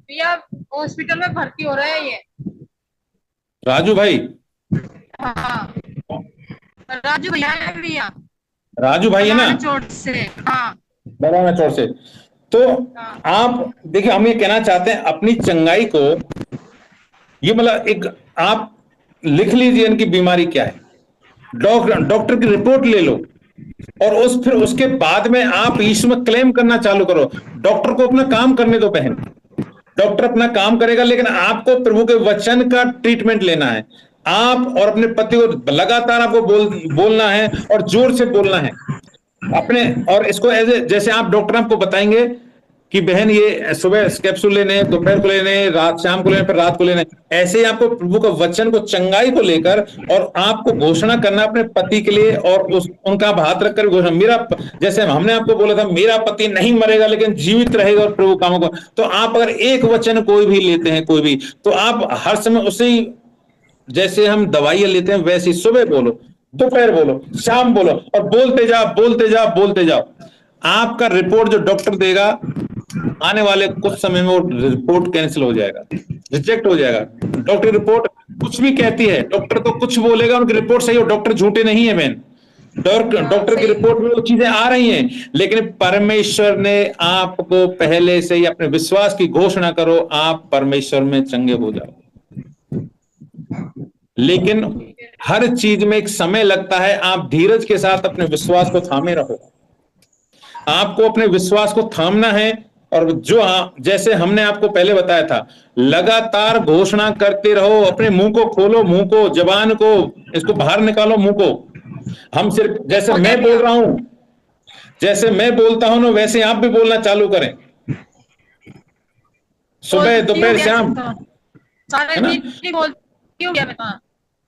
भैया हॉस्पिटल में भर्ती हो रहा है ये। राजू भाई। हाँ, राजू भैया है भैया। राजू भाई है ना। बलाना चोट से। हाँ। बराना चौर से। तो हाँ। आप देखिए, हम ये कहना चाहते हैं अपनी चंगाई को, ये मतलब एक, आप लिख लीजिए इनकी बीमारी क्या है, डॉक्टर की रिपोर्ट ले लो, और फिर उसके बाद में आप यीशु में क्लेम करना चालू करो। डॉक्टर को अपना काम करने दो बहन। डॉक्टर अपना काम करेगा, लेकिन आपको प्रभु के वचन का ट्रीटमेंट लेना है। आप और अपने पति को लगातार आपको बोलना है, और जोर से बोलना है अपने। और इसको जैसे आप डॉक्टर आपको बताएंगे कि बहन ये सुबह कैप्सूल लेने, दोपहर को लेने, रात शाम को लेने, फिर रात को लेने, ऐसे ही आपको प्रभु का वचन को चंगाई को लेकर, और आपको घोषणा करना अपने पति के लिए, और उनका हाथ रखकर घोषणा, जैसे हमने आपको बोला था मेरा पति नहीं मरेगा लेकिन जीवित रहेगा और प्रभु कामों को, तो आप अगर एक वचन कोई भी लेते हैं, कोई भी, तो आप हर समय उसे, जैसे हम दवाइयां लेते हैं वैसे ही सुबह बोलो, दोपहर बोलो, शाम बोलो, और बोलते जाओ, बोलते जाओ, बोलते जाओ। आपका रिपोर्ट जो डॉक्टर देगा, आने वाले कुछ समय में वो रिपोर्ट कैंसिल हो जाएगा, रिजेक्ट हो जाएगा। डॉक्टर रिपोर्ट कुछ भी कहती है, डॉक्टर तो कुछ बोलेगा, उनकी रिपोर्ट सही हो, डॉक्टर झूठे नहीं है मैन। हाँ डॉक्टर की सही। रिपोर्ट में वो चीजें आ रही हैं, लेकिन परमेश्वर ने आपको पहले से ही अपने विश्वास की घोषणा करो, आप परमेश्वर में चंगे हो जाओ। लेकिन हर चीज में एक समय लगता है, आप धीरज के साथ अपने विश्वास को थामे रहो। आपको अपने विश्वास को थामना है, और जो जैसे हमने आपको पहले बताया था, लगातार घोषणा करते रहो, अपने मुंह को खोलो, मुंह को, जबान को, इसको बाहर निकालो मुंह को। हम सिर्फ जैसे हो गया मैं बोल भैया। रहा हूं, जैसे मैं बोलता हूं ना, वैसे आप भी बोलना चालू करें, सुबह बोलती हूँ दोपहर भैया शाम, तो। सारे है ना। दिन ही बोलती हूँ भैया मैं। हाँ,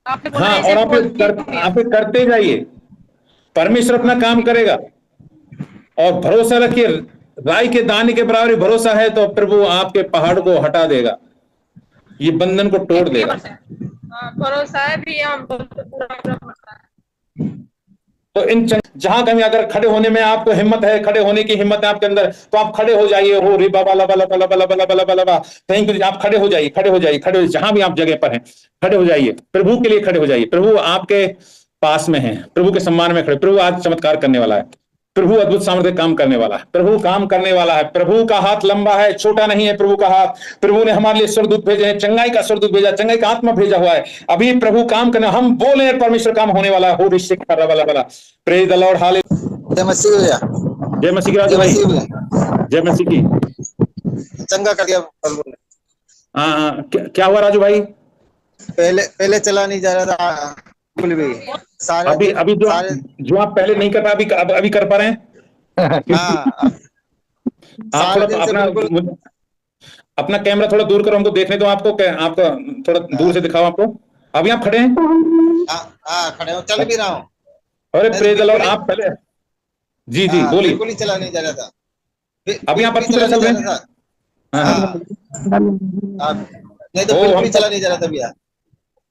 आपने बोला हाँ, ऐसे और बोलती हूँ भैया। आप ये करते जाइए, परमेश्वर हाँ अपना काम ठीक। करेगा। और भरोसा रखिए, राई के दाने के बराबर भरोसा है तो प्रभु आपके पहाड़ को हटा देगा, ये बंधन को है तोड़ भैया देगा। भरोसा है। हाँ भरोसा है भैया, हम पर तो पूरा पूरा भरोसा है। तो जहां कहीं अगर खड़े होने में आपको हिम्मत है, खड़े होने की हिम्मत है आपके अंदर, तो आप खड़े हो जाइए। हो रे बाबा ला बला बला बला बला बला बला बला, थैंक यू। आप खड़े हो जाइए, खड़े हो जाइए, खड़े हो, जहां भी आप जगह पर हैं खड़े हो जाइए, प्रभु के लिए खड़े हो जाइए। प्रभु आपके पास में है, प्रभु के सम्मान में खड़े। प्रभु आज चमत्कार करने वाला है, प्रभु अद्भुत सामर्थ्य काम करने वाला है, प्रभु काम करने वाला है। प्रभु का हाथ लंबा है, छोटा नहीं है प्रभु का हाथ। प्रभु ने हमारे लिए स्वर्गदूत भेजे हैं, चंगाई का स्वर्गदूत भेजा, चंगाई का आत्मा भेजा हुआ है। अभी प्रभु काम करने, हम बोले परमेश्वर काम होने वाला है। हो ऋषिक कर वाला वाला, प्रेज द लॉर्ड, हाले। जय मसीह भैया। जय मसीह की, राजू जय भाई। मसीह भैया। जय मसीह की। चंगा कर दिया प्रभु ने। हाँ हाँ, क्या हुआ राजू भाई? पहले पहले चला नहीं जा रहा था बिल्कुल भी। सारे अभी दिन अभी जो सारे। जो आप पहले नहीं कर पा, अभी कर पा रहे हैं। हाँ आप सारे थोड़ा दिन से अपना बिल्कुल। अपना कैमरा थोड़ा दूर करो, हमको देखने दो आपको, आपका थोड़ा दूर से दिखाओ आपको। अभी आप खड़े हैं? हाँ हाँ खड़े हो, चल भी रहा हूँ। अरे नहीं तो प्रेज द लॉर्ड, बिल्कुल ही। आप पहले, जी जी हाँ बोलिए। बिल्कुल ही चला नहीं जा रहा था। अभी आप बिल्कुल ही अच्छी चला तरह नहीं चल जा रहे रहा हैं? था। हाँ हाँ। हाँ नहीं तो ओ बिल्कुल हम ही चला नहीं जा रहा था भैया।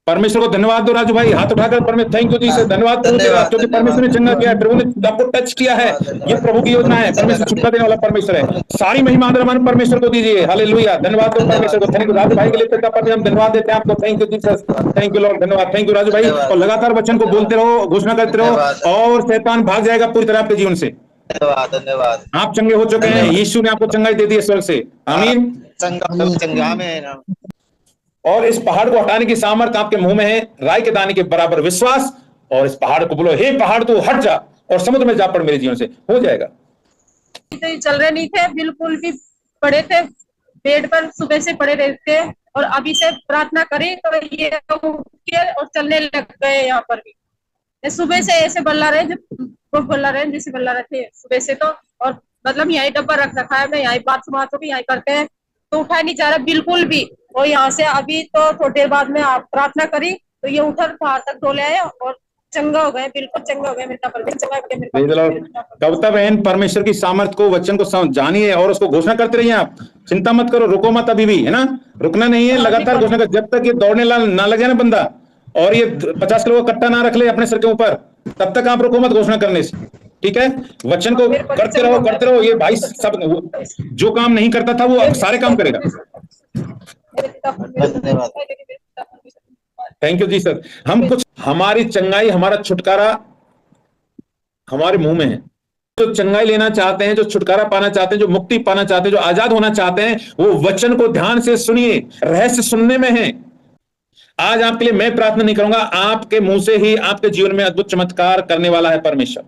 परमेश्वर को धन्यवाद दो राजू भाई, हाथ उठाकर परमेश्वर, थैंक यू जी हाँ से, धन्यवाद प्रभु तेरा, धन्यवाद क्योंकि परमेश्वर धन्यवाद ने चंगा किया है, धन्यवाद प्रभु ने आपको टच किया है। धन्यवाद ये धन्यवाद। प्रभु की योजना प्रभु है, ने चंगा परमेश्वर कर दिया। छुटका देने वाला परमेश्वर है। सारी महिमा आदर मान परमेश्वर को दीजिए, हालेलुया। धन्यवाद दो परमेश्वर धन्यवाद को, थैंक यू राजू भाई के लिए धन्यवाद हम धन्यवाद देते हैं आपको, thank you Jesus, thank you Lord, धन्यवाद, थैंक यू राजू भाई। धन्यवाद और लगातार वचन को बोलते धन्यवाद रहो, घोषणा करते धन्यवाद रहो, और शैतान भाग जाएगा पूरी तरह आपके जीवन से। धन्यवाद धन्यवाद आप चंगे हो चुके हैं, धन्यवाद। यीशु ने आपको चंगाई दे दी है स्वर्ग से, हाँ आमीन। चंगा चंगा में ना। और इस पहाड़ को हटाने की सामर्थ्य आपके मुंह में है, राई के दाने के बराबर विश्वास। और इस पहाड़ को बोलो, हे पहाड़ तू हट जा और समुद्र में जा पड़, मेरे जीवन से हो जाएगा। तो ये चल रहे नहीं थे बिल्कुल भी। पड़े थे बेड पर, सुबह से पड़े रहते। और अभी से प्रार्थना करी तो ये उठ के और चलने लग गए यहाँ पर भी। ये सुबह से ऐसे बल्ला रहे, जब वो बल्ला रहे जैसे बल्ला रहे थे सुबह से तो। और मतलब यही डब्बा रख रखा है, मैं यही बात भी यही करते हैं, तो उठा नहीं जा रहा बिल्कुल भी। और यहाँ से अभी तो थोड़ी देर बाद में आप प्रार्थना करी तो ये उठकर बाहर तक डोले आए और चंगा हो गए, बिल्कुल चंगा हो गया। मेरा परमेश्वर चंगा हो गया, मेरा परमेश्वर। कविता बहन, परमेश्वर की सामर्थ को, वचन को जानिए और उसको घोषणा करते रहिए। आप चिंता मत करो, रुको मत अभी भी, है ना। रुकना नहीं है, हाँ जी लगातार घोषणा कर, जब तक ये दौड़ने ना लग जाए ना बंदा, और ये 50 किलो का कट्टा ना रख ले अपने सर के ऊपर, तब तक आप रुको मत घोषणा करने से, ठीक है। वचन को मेरे पति करते चंगा रहो, हो करते रहो। ये भाई सब जो काम नहीं करता था वो अब सारे काम करेगा। गया। धन्यवाद। Thank you ji sir. हम कुछ, हमारी चंगाई, हमारा छुटकारा हमारे मुंह में है। जो चंगाई लेना चाहते हैं, जो छुटकारा पाना चाहते हैं, जो मुक्ति पाना चाहते हैं, जो आजाद होना चाहते हैं, वो वचन को ध्यान से सुनिए, रहस्य सुनने में है। आज आपके लिए मैं प्रार्थना नहीं करूंगा, आपके मुंह से ही आपके जीवन में अद्भुत चमत्कार करने वाला है परमेश्वर।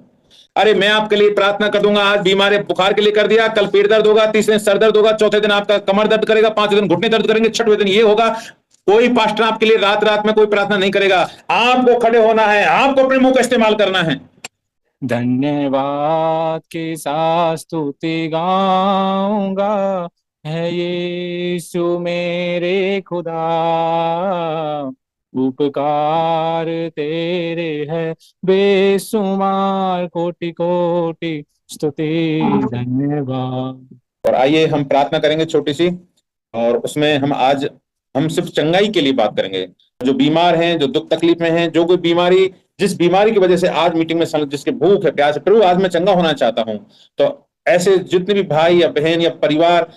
अरे मैं आपके लिए प्रार्थना कर दूंगा, आज बीमार बुखार के लिए कर दिया, कल पेट दर्द होगा, तीसरे दिन सर दर्द होगा, चौथे दिन आपका कमर दर्द करेगा, पांचवें दिन घुटने दर्द करेंगे, छठवें दिन ये होगा। कोई पास्टर आपके लिए रात रात में कोई प्रार्थना नहीं करेगा। आपको खड़े होना है, आपको अपने मुंह का इस्तेमाल करना है। धन्यवाद के साथ स्तुति गाऊंगा, है यीशु मेरे खुदा, उपकार तेरे है बेसुमार, कोटि कोटि स्तुति धन्यवाद। और आइए हम प्रार्थना करेंगे छोटी सी, और उसमें हम सिर्फ चंगाई के लिए बात करेंगे। जो बीमार हैं, जो दुख तकलीफ में हैं, जो कोई बीमारी, जिस बीमारी की वजह से आज मीटिंग में जिसके भूख है, प्यास है, प्रभु आज मैं चंगा होना चाहता हूं, तो ऐसे जितने भी भाई या बहन या परिवार,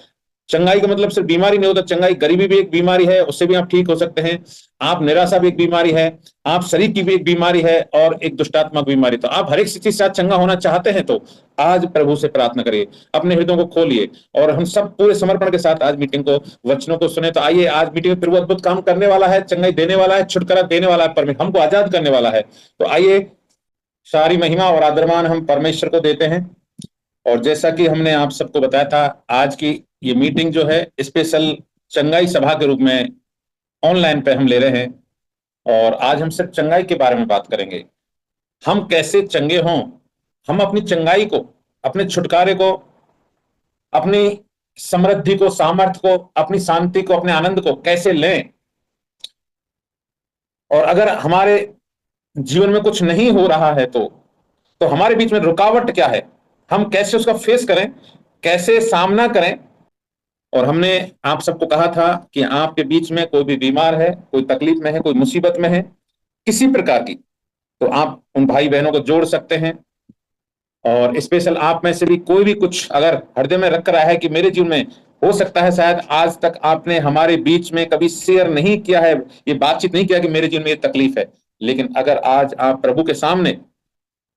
चंगाई का मतलब सिर्फ बीमारी नहीं होता, चंगाई गरीबी भी एक बीमारी है, उससे भी आप ठीक हो सकते हैं। आप निराशा भी एक बीमारी है, आप शरीर की भी एक बीमारी है, और एक दुष्टात्मक बीमारी। तो आप हर एक चीज से चंगा होना चाहते हैं तो आज प्रभु से प्रार्थना करिए, अपने हृदयों को खोलिए, और हम सब पूरे समर्पण के साथ आज मीटिंग को, वचनों को सुने। तो आइए, आज मीटिंग में प्रभु अद्भुत काम करने वाला है, चंगाई देने वाला है, छुटकारा देने वाला है, परमेश्वर हमको आजाद करने वाला है। तो आइए, सारी महिमा और आदरमान हम परमेश्वर को देते हैं। और जैसा कि हमने आप सबको बताया था, आज की ये मीटिंग जो है स्पेशल चंगाई सभा के रूप में ऑनलाइन पे हम ले रहे हैं, और आज हम सिर्फ चंगाई के बारे में बात करेंगे। हम कैसे चंगे हों, हम अपनी चंगाई को, अपने छुटकारे को, अपनी समृद्धि को, सामर्थ्य को, अपनी शांति को, अपने आनंद को कैसे लें, और अगर हमारे जीवन में कुछ नहीं हो रहा है तो हमारे बीच में रुकावट क्या है, हम कैसे उसका फेस करें, कैसे सामना करें। और हमने आप सबको कहा था कि आपके बीच में कोई भी बीमार है, कोई तकलीफ में है, कोई मुसीबत में है किसी प्रकार की, तो आप उन भाई बहनों को जोड़ सकते हैं। और स्पेशल आप में से भी कोई भी कुछ अगर हृदय में रख रहा है कि मेरे जीवन में हो सकता है, शायद आज तक आपने हमारे बीच में कभी शेयर नहीं किया है, ये बातचीत नहीं किया कि मेरे जीवन में ये तकलीफ है, लेकिन अगर आज आप प्रभु के सामने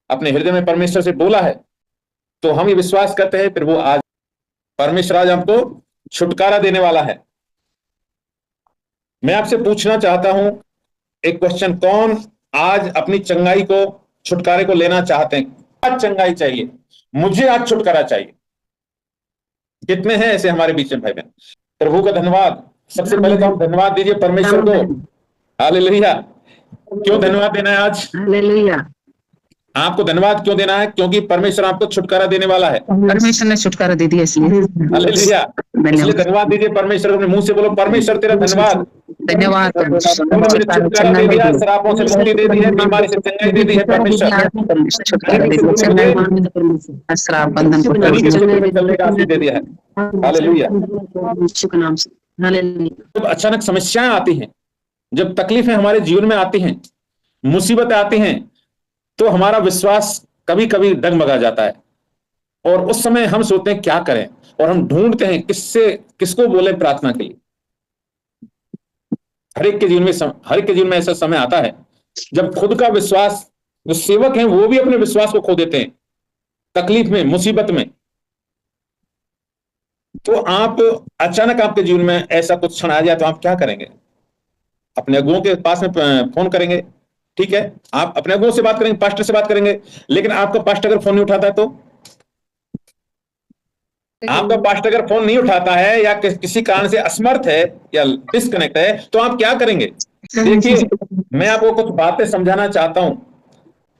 अपने हृदय में परमेश्वर से बोला है, तो हम ये विश्वास करते हैं प्रभु आज, परमेश्वर आज हमको छुटकारा देने वाला है। मैं आपसे पूछना चाहता हूं एक क्वेश्चन, कौन आज अपनी चंगाई को, छुटकारे को लेना चाहते हैं? आज चंगाई चाहिए, मुझे आज छुटकारा चाहिए। कितने हैं ऐसे हमारे बीच में भाई बहन? प्रभु का धन्यवाद। सबसे पहले तो हम धन्यवाद दीजिए परमेश्वर को। हालेलुया। क्यों धन्यवाद देना है आज? हालेलुया। आपको धन्यवाद क्यों देना है? क्योंकि परमेश्वर आपको छुटकारा देने वाला है। परमेश्वर ने छुटकारा दे दिया, इसलिए हालेलुया। इसलिए धन्यवाद दीजिए परमेश्वर को, अपने मुंह से बोलो, परमेश्वर तेरा धन्यवाद, धन्यवाद। छुटकारा दे दिया, शराबों से मुक्ति दे दी है, बीमारी से चंगाई दे दी है परमेश्वर, छुटकारा दे दिया, श्राप बंधन को चलने का आशीष दे दिया है। हालेलुया। शुक्र नाम से। हालेलुया। जब अचानक समस्याएं आती हैं, जब तकलीफें हमारे जीवन में आती हैं, मुसीबतें आती हैं, तो हमारा विश्वास कभी कभी डगमगा जाता है, और उस समय हम सोचते हैं क्या करें, और हम ढूंढते हैं किसको बोले प्रार्थना के लिए। हर एक के जीवन में ऐसा समय आता है जब खुद का विश्वास, जो सेवक हैं वो भी अपने विश्वास को खो देते हैं तकलीफ में, मुसीबत में। तो आप अचानक आपके जीवन में ऐसा कुछ क्षण आ जाए तो आप क्या करेंगे? अपने अगुओं के पास में फोन करेंगे, ठीक है, आप अपने अगुओं से बात करेंगे, पास्टर से बात करेंगे, लेकिन आपका पास्टर अगर फोन नहीं उठाता है तो? आपका पास्टर अगर फोन नहीं उठाता है या किसी कारण से असमर्थ है या डिस्कनेक्ट है, तो आप क्या करेंगे? देखिए, मैं आपको कुछ बातें समझाना चाहता हूं।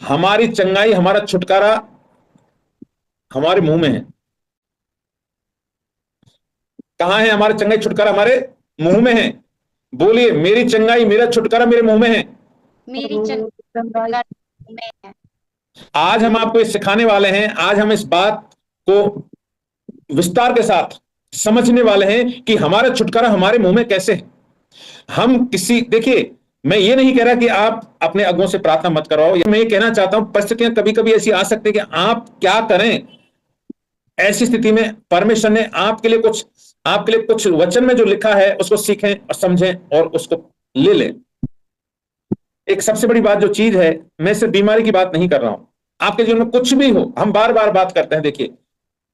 हमारी चंगाई, हमारा छुटकारा हमारे मुंह में है। कहां है हमारा चंगाई छुटकारा? हमारे मुंह में है। बोलिए, मेरी चंगाई, मेरा छुटकारा मेरे मुंह में है। मेरी चंगाई में है। आज हम आपको ये सिखाने वाले हैं, आज हम इस बात को विस्तार के साथ समझने वाले हैं कि हमारा छुटकारा हमारे मुंह में कैसे है। हम देखिए, मैं ये नहीं कह रहा कि आप अपने अगुओं से प्रार्थना मत करवाओ, मैं ये कहना चाहता हूं परिस्थितियां कभी कभी ऐसी आ सकती है कि आप क्या करें। ऐसी स्थिति में परमेश्वर ने आपके लिए कुछ आपके लिए कुछ वचन में जो लिखा है उसको सीखें और समझें और उसको ले लें। एक सबसे बड़ी बात जो चीज है, मैं सिर्फ बीमारी की बात नहीं कर रहा हूं, आपके जीवन में कुछ भी हो, हम बार बार बात करते हैं। देखिए,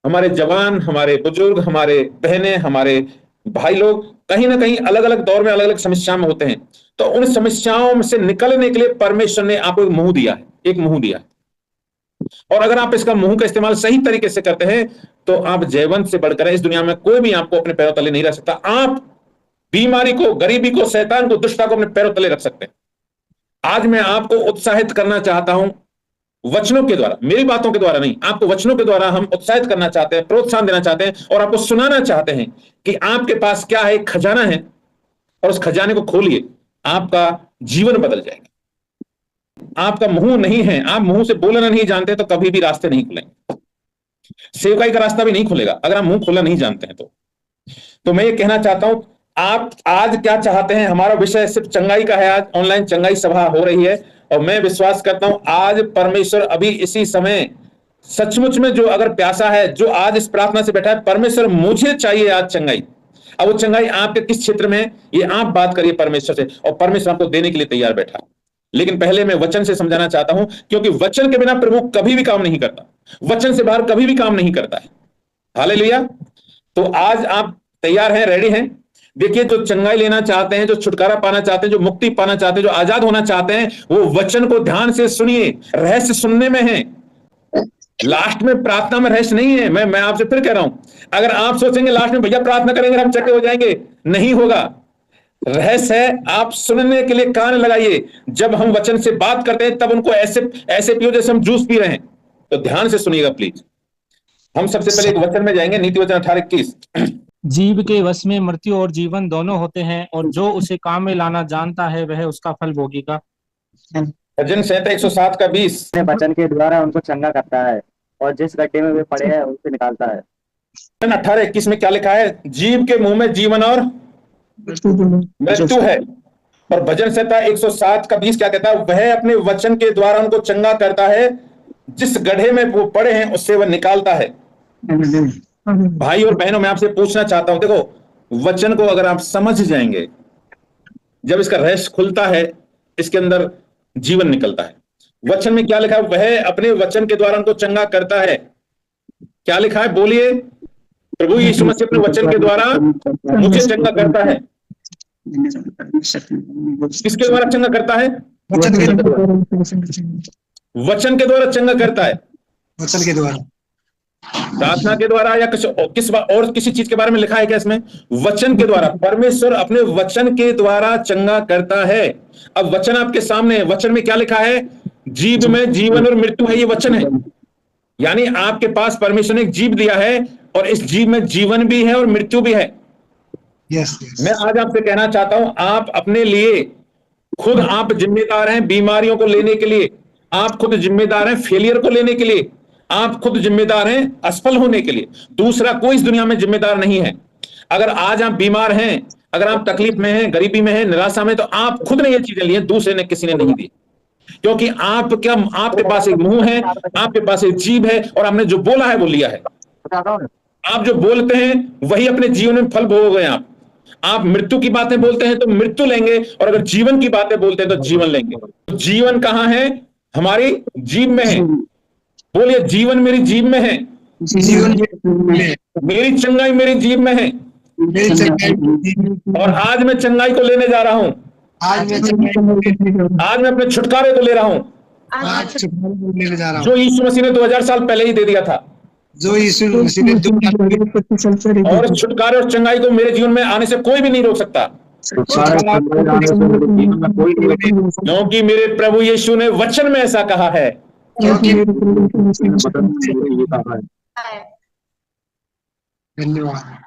हमारे जवान, हमारे बुजुर्ग, हमारे बहनें, हमारे भाई लोग कहीं ना कहीं अलग अलग दौर में अलग अलग समस्याओं में होते हैं। तो उन समस्याओं से निकलने के लिए परमेश्वर ने आपको एक मुंह दिया है, एक मुंह दिया है। और अगर आप इसका मुंह का इस्तेमाल सही तरीके से करते हैं तो आप जयवंत से बढ़कर इस दुनिया में कोई भी आपको अपने पैरों तले नहीं रख सकता। आप बीमारी को, गरीबी को, शैतान को, दुष्टता को अपने पैरों तले रख सकते हैं। आज मैं आपको उत्साहित करना चाहता हूं वचनों के द्वारा, मेरी बातों के द्वारा नहीं, आपको वचनों के द्वारा हम उत्साहित करना चाहते हैं, प्रोत्साहन देना चाहते हैं और आपको सुनाना चाहते हैं कि आपके पास क्या है, एक खजाना है और उस खजाने को खोलिए, आपका जीवन बदल जाएगा। आपका मुंह नहीं है, आप मुंह से बोलना नहीं जानते तो कभी भी रास्ते नहीं खुलेंगे, सेवकाई का रास्ता भी नहीं खुलेगा अगर आप मुंह खोलना नहीं जानते हैं। तो मैं ये कहना चाहता हूं, आप आज क्या चाहते हैं। हमारा विषय सिर्फ चंगाई का है। आज ऑनलाइन चंगाई सभा हो रही है और मैं विश्वास करता हूं आज परमेश्वर अभी इसी समय सचमुच में जो अगर प्यासा है, जो आज इस प्रार्थना से बैठा है, परमेश्वर मुझे चाहिए आज चंगाई। अब वो चंगाई आपके किस क्षेत्र में है ये आप बात करिए परमेश्वर से, और परमेश्वर आपको देने के लिए तैयार बैठा। लेकिन पहले मैं वचन से समझाना चाहता हूं, क्योंकि वचन के बिना प्रभु कभी भी काम नहीं करता, वचन से बाहर कभी भी काम नहीं करता है। हालेलुया। तो आज आप तैयार हैं, रेडी हैं। देखिए, जो चंगाई लेना चाहते हैं, जो छुटकारा पाना चाहते हैं, जो मुक्ति पाना चाहते हैं, जो आजाद होना चाहते हैं, वो वचन को ध्यान से सुनिए। रहस्य सुनने में है, लास्ट में प्रार्थना में रहस्य नहीं है। मैं आपसे फिर कह रहा हूं, अगर आप सोचेंगे लास्ट में भैया प्रार्थना करेंगे हम चक्के हो जाएंगे, नहीं होगा। रहस्य है, आप सुनने के लिए कान लगाइए। जब हम वचन से बात करते हैं तब उनको ऐसे ऐसे पियो जैसे हम जूस पी रहे हैं। तो ध्यान से सुनिएगा प्लीज। हम सबसे पहले एक वचन में जाएंगे, नीति वचन 18:21। जीव के वश में मृत्यु और जीवन दोनों होते हैं, और जो उसे काम में लाना जानता है वह उसका फल भोगेगा। भजन संहिता 107 का 20। वचन के द्वारा उनको चंगा करता है और जिस गड्ढे में वे पड़े हैं उसे निकालता है। 18:21 में क्या लिखा है? जीव के मुंह में जीवन और मृत्यु है। और भजन संहिता 107 का 20 क्या कहता है? वह अपने वचन के द्वारा उनको चंगा करता है, जिस गड्ढे में वो पड़े हैं उससे वह निकालता है। भाई और बहनों, मैं आपसे पूछना चाहता हूं, देखो वचन को अगर आप समझ जाएंगे, जब इसका रहस्य खुलता है, इसके अंदर जीवन निकलता है। वचन में क्या लिखा है? वह अपने वचन के द्वारा उनको चंगा करता है। क्या लिखा है? बोलिए। प्रभु यीशु मसीह अपने वचन के द्वारा मुझे चंगा करता है। किसके द्वारा चंगा करता है? वचन के द्वारा चंगा करता है। वचन के द्वारा, प्रार्थना के द्वारा या किसी चीज के बारे में लिखा है क्या इसमें? वचन के द्वारा। परमेश्वर अपने वचन के द्वारा चंगा करता है। अब वचन आपके सामने है। वचन में क्या लिखा है? जीव में जीवन और मृत्यु है, ये वचन है। यानी आपके पास परमेश्वर ने एक जीव दिया है और इस जीव में जीवन भी है और मृत्यु भी है। यस, मैं आज आपसे कहना चाहता हूं, आप अपने लिए खुद आप जिम्मेदार हैं बीमारियों को लेने के लिए, आप खुद जिम्मेदार हैं फेलियर को लेने के लिए, आप खुद जिम्मेदार हैं असफल होने के लिए। दूसरा कोई इस दुनिया में जिम्मेदार नहीं है। अगर आज आप बीमार हैं, अगर आप तकलीफ में हैं, गरीबी में हैं, निराशा में, तो आप खुद ने ये चीजें ली हैं, दूसरे ने किसी ने नहीं दी। क्योंकि आपके पास एक मुंह है, आपके पास एक जीभ है और आपने जो बोला है वो लिया है। आप जो बोलते हैं वही अपने जीवन में फल भोगोगे। आप मृत्यु की बातें बोलते हैं तो मृत्यु लेंगे, और अगर जीवन की बातें बोलते हैं तो जीवन लेंगे। तो जीवन कहां है? हमारी जीभ में है। बोलिए, जीवन मेरी जीभ में है। जीवन मेरी चंगाई मेरी जीभ में है। और आज मैं चंगाई को लेने जा रहा हूं। आज मैं अपने छुटकारे को ले रहा हूं, लेने जा रहा हूं, जो यीशु मसीह ने 2000 साल पहले ही दे दिया था। जो यीशु मसीह ने और इस छुटकारे और चंगाई को मेरे जीवन में आने से कोई भी नहीं रोक सकता, क्योंकि मेरे प्रभु यीशु ने वचन में ऐसा कहा है। धन्यवाद।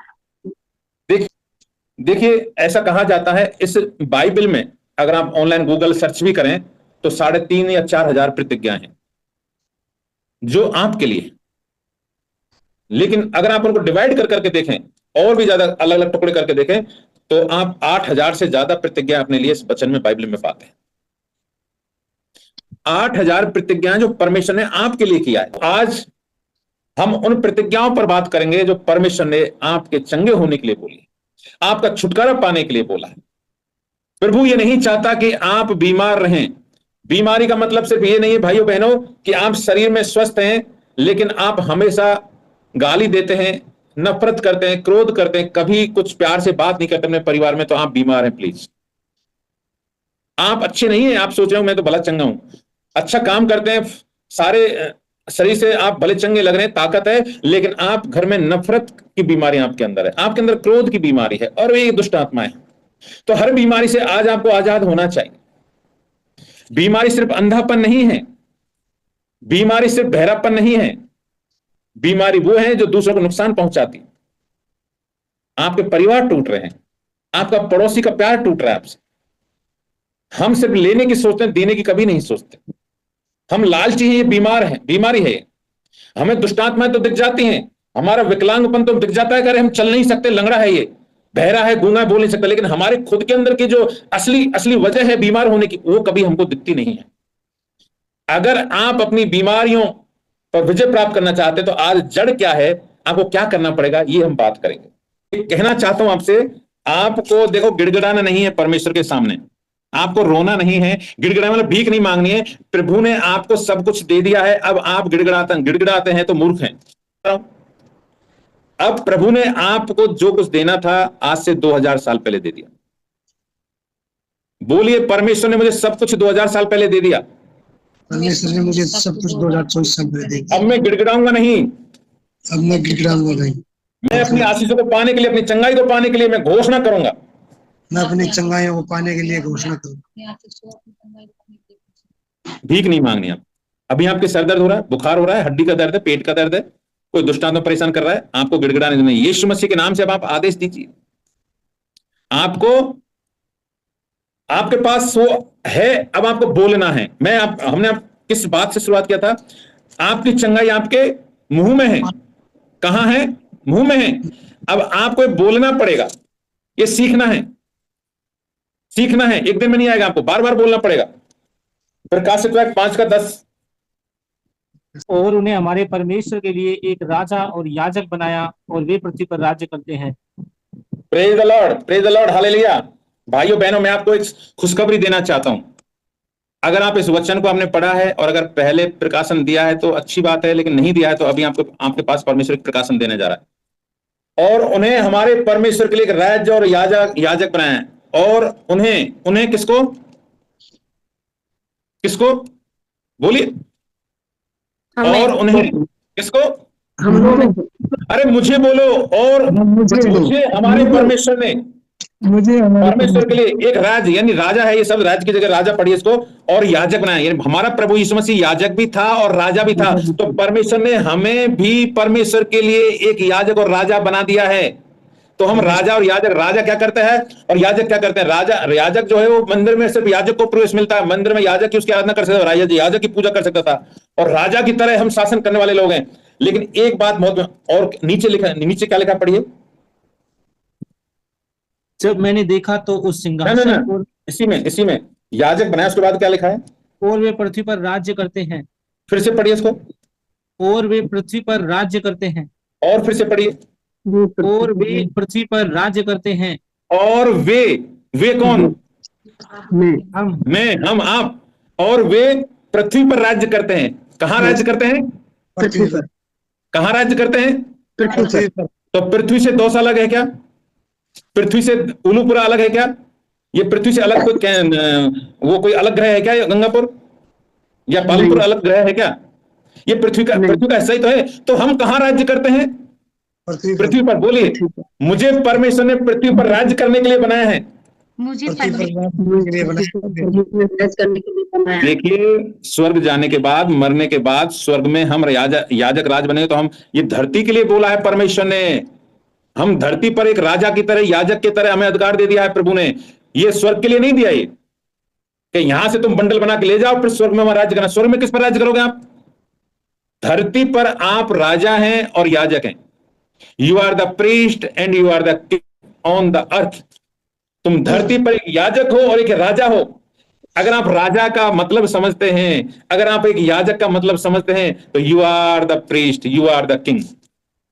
देखिए, ऐसा कहा जाता है इस बाइबल में, अगर आप ऑनलाइन गूगल सर्च भी करें तो 3,500 या 4,000 प्रतिज्ञाएं हैं जो आपके लिए। लेकिन अगर आप उनको डिवाइड कर करके देखें, और भी ज्यादा अलग अलग टुकड़े करके देखें, तो आप 8,000 से ज्यादा प्रतिज्ञा अपने लिए इस वचन में, बाइबल में पाते हैं। 8,000 प्रतिज्ञाएं जो परमेश्वर ने आपके लिए किया है। आज हम उन प्रतिज्ञाओं पर बात करेंगे जो परमेश्वर ने आपके चंगे होने के लिए बोली, आपका छुटकारा पाने के लिए बोला है। प्रभु ये नहीं चाहता कि आप बीमार रहें। बीमारी का मतलब सिर्फ ये नहीं है भाइयों बहनों कि आप शरीर में स्वस्थ हैं लेकिन आप हमेशा गाली देते हैं, नफरत करते हैं, क्रोध करते हैं, कभी कुछ प्यार से बात नहीं करते अपने परिवार में, तो आप बीमार हैं। प्लीज, आप अच्छे नहीं हैं। आप सोच रहे हो मैं तो भला चंगा हूं, अच्छा काम करते हैं, सारे शरीर से आप भले चंगे लग रहे हैं, ताकत है, लेकिन आप घर में नफरत की बीमारी आपके अंदर है, आपके अंदर क्रोध की बीमारी है और ये दुष्ट आत्माएं हैं। तो हर बीमारी से आज आपको आजाद होना चाहिए। बीमारी सिर्फ अंधापन नहीं है, बीमारी सिर्फ बहरापन नहीं है, बीमारी वो है जो दूसरों को नुकसान पहुंचाती है। आपके परिवार टूट रहे हैं, आपका पड़ोसी का प्यार टूट रहा है आपसे। हम सिर्फ लेने की सोचते हैं, देने की कभी नहीं सोचते। हम लालची हैं, ये बीमार है, बीमारी है। हमें दुष्टात्माएं तो दिख जाती हैं, हमारा विकलांगपन तो दिख जाता है कि अरे हम चल नहीं सकते, लंगड़ा है, ये बहरा है, गूंगा है, बोल नहीं सकता, लेकिन हमारे खुद के अंदर की जो असली वजह है बीमार होने की, वो कभी हमको दिखती नहीं है। अगर आप अपनी बीमारियों पर विजय प्राप्त करना चाहते हैं तो आज जड़ क्या है, आपको क्या करना पड़ेगा, ये हम बात करेंगे। कहना चाहता हूं आपसे, आपको देखो गिड़गिड़ाना नहीं है परमेश्वर के सामने, आपको रोना नहीं है, गिड़गिड़ाना मतलब भीख नहीं मांगनी है। प्रभु ने आपको सब कुछ दे दिया है, अब आप गिड़गिड़ाते हैं तो मूर्ख हैं। अब प्रभु ने आपको जो कुछ देना था आज से 2000 साल पहले दे दिया। बोलिए, परमेश्वर ने मुझे सब कुछ 2000 साल पहले दे दिया। परमेश्वर ने मुझे सब कुछ 2024 साल पहले दे दिया। अब मैं गिड़गिड़ाऊंगा नहीं, अब मैं गिड़गिड़ाऊंगा नहीं। मैं अपनी आशीषों को पाने के लिए, अपनी चंगाई को पाने के लिए मैं घोषणा करूंगा, मैं अपनी चंगाइयों को पाने के लिए घोषणा करूंगा। भीख नहीं मांगनी। आप अभी आपके सर दर्द हो रहा है, बुखार हो रहा है, हड्डी का दर्द है, पेट का दर्द है, कोई दुष्टात्मा परेशान कर रहा है, आपको गिड़गिड़ाने नहीं। यीशु मसीह के नाम से अब आप आदेश दीजिए, आपको, आपके पास वो है, अब आपको बोलना है। हमने किस बात से शुरुआत किया था? आपकी चंगाई आपके मुंह में है। कहां है? मुंह में है। अब आपको बोलना पड़ेगा, ये सीखना है, सीखना है। एक दिन में नहीं आएगा, आपको बार बार बोलना पड़ेगा। प्रकाशित वाक्य 5:10, और उन्हें हमारे परमेश्वर के लिए एक राजा और याजक बनाया और वे पृथ्वी पर राज्य करते हैं। Praise the Lord, praise the Lord, hallelujah. भाइयों बहनों, मैं आपको एक खुशखबरी देना चाहता हूं। अगर आप इस वचन को आपने पढ़ा है और अगर पहले प्रकाशन दिया है तो अच्छी बात है, लेकिन नहीं दिया है तो अभी आपके पास परमेश्वर प्रकाशन देने जा रहा है। और उन्हें हमारे परमेश्वर के लिए एक राज्य और याजक बनाया है। और उन्हें किसको बोलिए, और उन्हें किसको? अरे मुझे बोलो। और मुझे हमारे परमेश्वर ने, परमेश्वर के लिए एक राज्य, यानी राजा है, ये सब राज्य की जगह राजा पढ़िए इसको, और याजक बनाया। यानी हमारा प्रभु यीशु मसीह याजक भी था और राजा भी था। तो परमेश्वर ने हमें भी परमेश्वर के लिए एक याजक और राजा बना दिया है। तो हम राजा और याजक, राजा क्या करते हैं और याजक क्या करते हैं? याजक जो है वो मंदिर में सिर्फ याजक को प्रवेश मिलता है, मंदिर में याजक की उसकी आराधना कर सकता था, याजक की पूजा कर सकता था, और राजा की तरह हम शासन करने वाले लोग हैं। लेकिन एक बात बहुत, और नीचे क्या लिखा पढ़िए। जब मैंने देखा तो उस सिंहासन, इसी में याजक बनाया, उसके बाद क्या लिखा है? और वे पृथ्वी पर राज्य करते हैं। फिर से पढ़िए इसको। और वे पृथ्वी पर राज्य करते हैं। और फिर से पढ़िए। और वे पृथ्वी पर राज्य करते हैं। और वे कौन? हम आप। और वे पृथ्वी पर राज्य करते हैं। कहां राज्य करते हैं? पृथ्वी पर। कहां राज्य करते हैं? पृथ्वी पर। तो पृथ्वी से दौसा अलग है क्या? पृथ्वी से उलूपुरा अलग है क्या? ये पृथ्वी से अलग कोई अलग ग्रह है क्या? गंगापुर या पालनपुर अलग ग्रह है क्या? ये पृथ्वी का हिस्सा ही तो है। तो हम कहां राज्य करते हैं? पृथ्वी पर। बोलिए, मुझे परमेश्वर ने पृथ्वी पर राज्य करने के लिए बनाया है। मुझे देखिए, स्वर्ग जाने के बाद, मरने के बाद स्वर्ग में हम याजक राज बने, तो हम, ये धरती के लिए बोला है परमेश्वर ने। हम धरती पर एक राजा की तरह, याजक की तरह हमें अधिकार दे दिया है प्रभु ने। ये स्वर्ग के लिए नहीं दिया ये कि यहां से तुम बंडल बना के ले जाओ फिर स्वर्ग में वहां राज्य करना। स्वर्ग में किस पर राज्य करोगे आप? धरती पर आप राजा हैं और याजक हैं। You are the priest and you are the king on the earth. तुम धरती पर एक याजक हो और एक राजा हो। अगर आप राजा का मतलब समझते हैं, अगर आप एक याजक का मतलब समझते हैं, तो you are the priest, you are the king.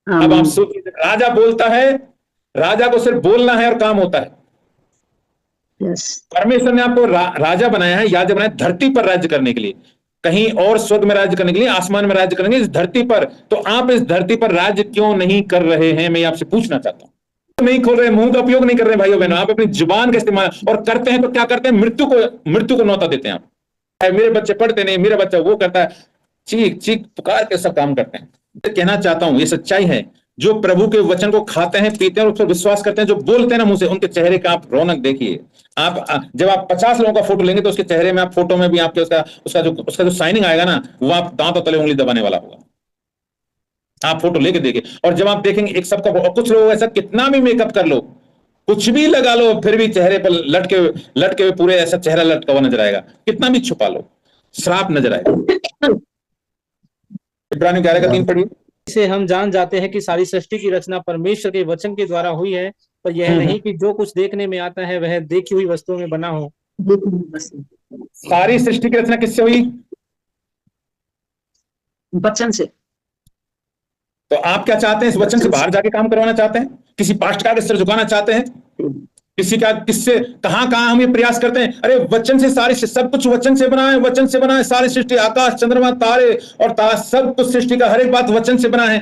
अब आप सोचिए, राजा बोलता है, राजा को सिर्फ बोलना है और काम होता है। परमेश्वर ने आपको राजा बनाया है, याजक बनाया है धरती पर राज्य करने के लिए, कहीं और स्वर्ग में राज्य करने के लिए, आसमान में राज्य करने के लिए, इस धरती पर। तो आप इस धरती पर राज्य क्यों नहीं कर रहे हैं, मैं आपसे पूछना चाहता हूं। नहीं खोल रहे, मुंह का उपयोग नहीं कर रहे भाइयों बहनों, आप अपनी जुबान का इस्तेमाल और करते हैं तो क्या करते हैं, मृत्यु को न्योता देते हैं आप। मेरे बच्चे पढ़ते नहीं, मेरा बच्चा वो करता है, चीख चीख पुकार के सब काम करते हैं। कहना चाहता हूं, ये सच्चाई है। जो प्रभु के वचन को खाते हैं, पीते हैं और उस पर विश्वास करते हैं, जो बोलते हैं ना मुंह से, उनके चेहरे का आप रौनक देखिए। आप जब आप 50 लोगों का फोटो लेंगे तो उसके चेहरे में, आप फोटो में भी आपके उसका जो साइनिंग आएगा ना, वो आप दांत और तले उंगली दबाने वाला होगा। आप फोटो लेके देखिए। और जब आप देखेंगे एक सबका, कुछ लोग ऐसा कितना भी मेकअप कर लो, कुछ भी लगा लो, फिर भी चेहरे पर लटके हुए पूरे ऐसा चेहरा लटका हुआ नजर आएगा। कितना भी छुपा लो, श्राप नजर आएगा। इब्रानियों 11 का 3 पढ़िए। इसे हम जान जाते हैं कि सारी सृष्टि की रचना परमेश्वर के वचन के द्वारा हुई है, पर यह नहीं कि जो कुछ देखने में आता है वह देखी हुई वस्तुओं में बना हो। सारी सृष्टि की रचना किससे हुई? वचन से। तो आप क्या चाहते हैं? इस वचन से बाहर जाके काम करवाना चाहते हैं? किसी पास्ट का सिर झुकाना चाहते हैं? किससे कहां हम ये प्रयास करते हैं? अरे वचन से सारी, सब कुछ वचन से बना है, वचन से बना है सारी सृष्टि, आकाश, चंद्रमा, तारे और सब कुछ सृष्टि का हर एक बात वचन से बना है।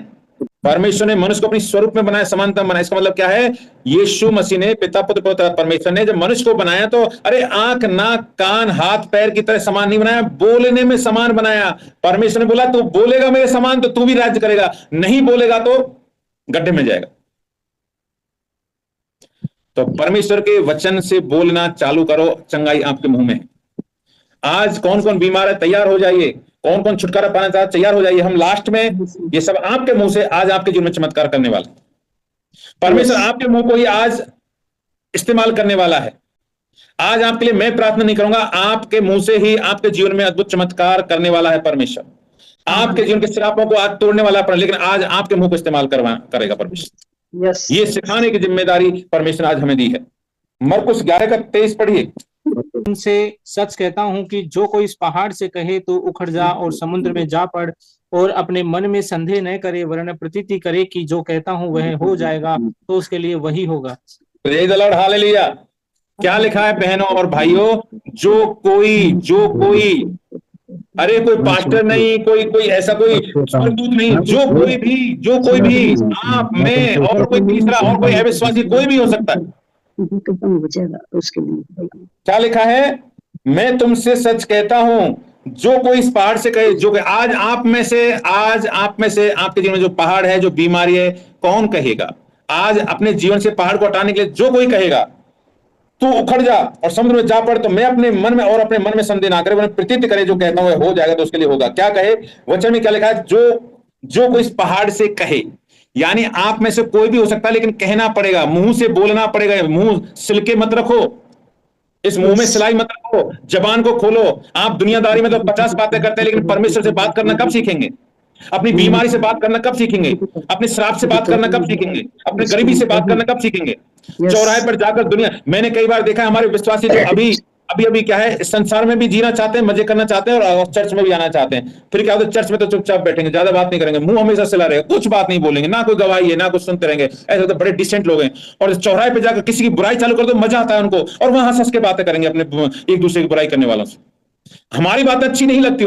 परमेश्वर ने मनुष्य को अपनी स्वरूप में बनाया, समानता बनाया। इसका मतलब क्या है? यीशु मसीह ने, पिता पुत्र पवित्र परमेश्वर ने जब मनुष्य को बनाया तो अरे आंख, नाक, कान, हाथ, पैर की तरह समान नहीं बनाया, बोलने में समान बनाया। परमेश्वर ने बोला तू बोलेगा मेरे समान तो तू भी राज्य करेगा, नहीं बोलेगा तो गड्ढे में जाएगा। तो परमेश्वर के वचन से बोलना चालू करो, चंगाई आपके मुंह में है। आज कौन कौन बीमार है, तैयार हो जाइए। कौन कौन छुटकारा पाना चाहता है, तैयार हो जाइए। हम लास्ट में ये सब आपके मुंह से आज आपके जीवन में चमत्कार करने वाला। परमेश्वर आपके मुंह को ही आज इस्तेमाल करने वाला है। आज आपके लिए मैं प्रार्थना नहीं करूंगा, आपके मुंह से ही आपके जीवन में अद्भुत चमत्कार करने वाला है परमेश्वर। आपके जीवन के श्रापों को आज तोड़ने वाला है, लेकिन आज आपके मुंह को इस्तेमाल करेगा परमेश्वर। ये सिखाने की जिम्मेदारी परमेश्वर आज हमें दी है। मरकुस 11 का 23 पढ़िए। उनसे सच कहता हूं कि जो कोई इस पहाड़ से कहे तो उखड़ जा और समुद्र में जा पड़, और अपने मन में संदेह न करे, वरन प्रतीति करे कि जो कहता हूं वह हो जाएगा, तो उसके लिए वही होगा। Praise the Lord, hallelujah. क्या लिखा है बहनों और भाइयों? जो कोई अरे कोई पास्टर नहीं, कोई ऐसा कोई स्वर्गदूत नहीं, जो कोई भी आप, मैं और कोई तीसरा और कोई अविश्वासी कोई भी हो सकता है। क्या लिखा है? मैं तुमसे सच कहता हूं, जो कोई इस पहाड़ से कहे, जो आज आप में से आपके जीवन में जो पहाड़ है, जो बीमारी है, कौन कहेगा? आज अपने जीवन से पहाड़ को हटाने के लिए जो कोई कहेगा तू उखड़ जा और समुद्र में जा पड़, तो मैं अपने मन में संदेह ना करे, प्रतीत करे जो कहता हूं हो जाएगा, तो उसके लिए होगा। क्या कहे? वचन में क्या लिखा है? जो कोई इस पहाड़ से कहे, यानी आप में से कोई भी हो सकता है, लेकिन कहना पड़ेगा, मुंह से बोलना पड़ेगा। मुंह सिलके मत रखो, इस मुंह में सिलाई मत रखो, जबान को खोलो। आप दुनियादारी में तो 50 बातें करते हैं, लेकिन परमेश्वर से बात करना कब सीखेंगे? अपनी बीमारी से बात करना कब सीखेंगे? अपने श्राप से बात करना कब सीखेंगे? अपने गरीबी से बात करना कब सीखेंगे? चौराहे पर जाकर मैंने कई बार देखा है हमारे विश्वासी जो अभी क्या है, संसार में भी जीना चाहते हैं, मजे करना चाहते हैं और चर्च में भी आना चाहते हैं। फिर क्या होता है, चर्च में तो चुपचाप बैठेंगे, ज्यादा बात नहीं करेंगे, मुंह हमेशा सिला रहेगा, कुछ बात नहीं बोलेंगे, ना कोई गवाही है, ना कुछ सुनते रहेंगे। ऐसे तो बड़े डिसेंट लोग हैं। और चौराहे पे जाकर किसी की बुराई चालू कर दो, मजा आता है उनको, और वहां हंस के बातें करेंगे अपने एक दूसरे की बुराई करने वालों से। हमारी बात अच्छी नहीं लगती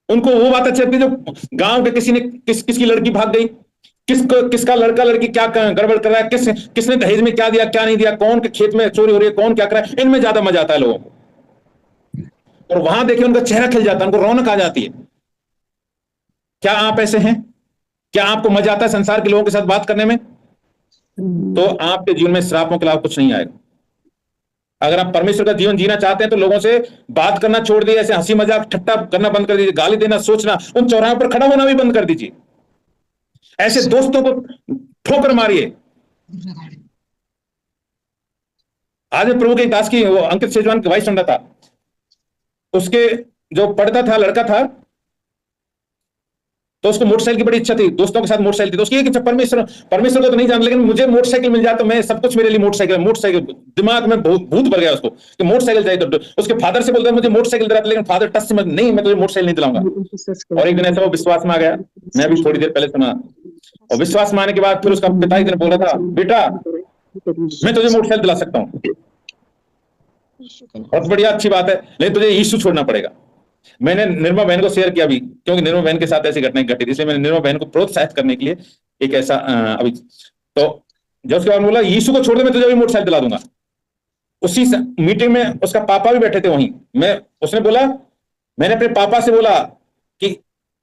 उनको वो बात अच्छी लगती है जो गांव के किसकी लड़की भाग गई, किसका लड़का लड़की क्या गड़बड़ कर रहा है, किसने दहेज में क्या दिया क्या नहीं दिया, कौन के खेत में चोरी हो रही है, कौन क्या कर रहा है, इनमें ज्यादा मजा आता है लोगों को। और वहां देखिए उनका चेहरा खिल जाता है, उनको रौनक आ जाती है। क्या आप ऐसे हैं? क्या आपको मजा आता है संसार के लोगों के साथ बात करने में? तो आपके जीवन में श्रापों के अलावा कुछ नहीं आएगा। अगर आप परमेश्वर का जीवन जीना चाहते हैं तो लोगों से बात करना छोड़ दीजिए, ऐसे हंसी मजाक ठट्टा करना बंद कर दीजिए, गाली देना, सोचना, उन चौराहों पर खड़ा होना भी बंद कर दीजिए। ऐसे दोस्तों को ठोकर मारिए। आज मैं प्रभु के दास की, वो अंकित सेजवान की वाइस सुन रहा था, उसके जो पढ़ता था लड़का था, तो उसको मोटरसाइकिल की बड़ी इच्छा थी, दोस्तों के साथ मोटरसाइकिल थी, तो उसकी कि परमेश्वर को तो नहीं जानता, लेकिन मुझे मोटरसाइकिल मिल जाए तो मैं सब कुछ मेरे लिए मोटरसाइकिल दिमाग में भूत भर गया उसको कि मोटरसाइकिल चाहिए। तो उसके फादर से बोलता है मुझे मोटरसाइकिल दिलाते, लेकिन फादर टच से नहीं, मैं तुझे मोटरसाइकिल नहीं दिलाऊंगा। और एक दिन ऐसा वो विश्वास में आ गया, मैं भी थोड़ी देर पहले सुना, और विश्वास में आने के बाद फिर उसका पिता एक दिन बोल रहा था, बेटा मैं तुझे मोटरसाइकिल दिला सकता हूँ, बहुत बढ़िया अच्छी बात है, लेकिन तुझे यीशु छोड़ना पड़ेगा। मैंने निर्मा बहन को शेयर किया अभी, क्योंकि निर्मा बहन के साथ ऐसी घटनाएं घटी थी, इसलिए मैंने निर्मा बहन को प्रोत्साहित करने के लिए एक ऐसा अभी, तो जब उसके बाद बोला यीशु को छोड़ दे मैं तुझे अभी मोटरसाइकिल दिला दूंगा। उसी मीटिंग में उसका पापा भी बैठे थे वहीं, उसने बोला, मैंने अपने पापा से बोला कि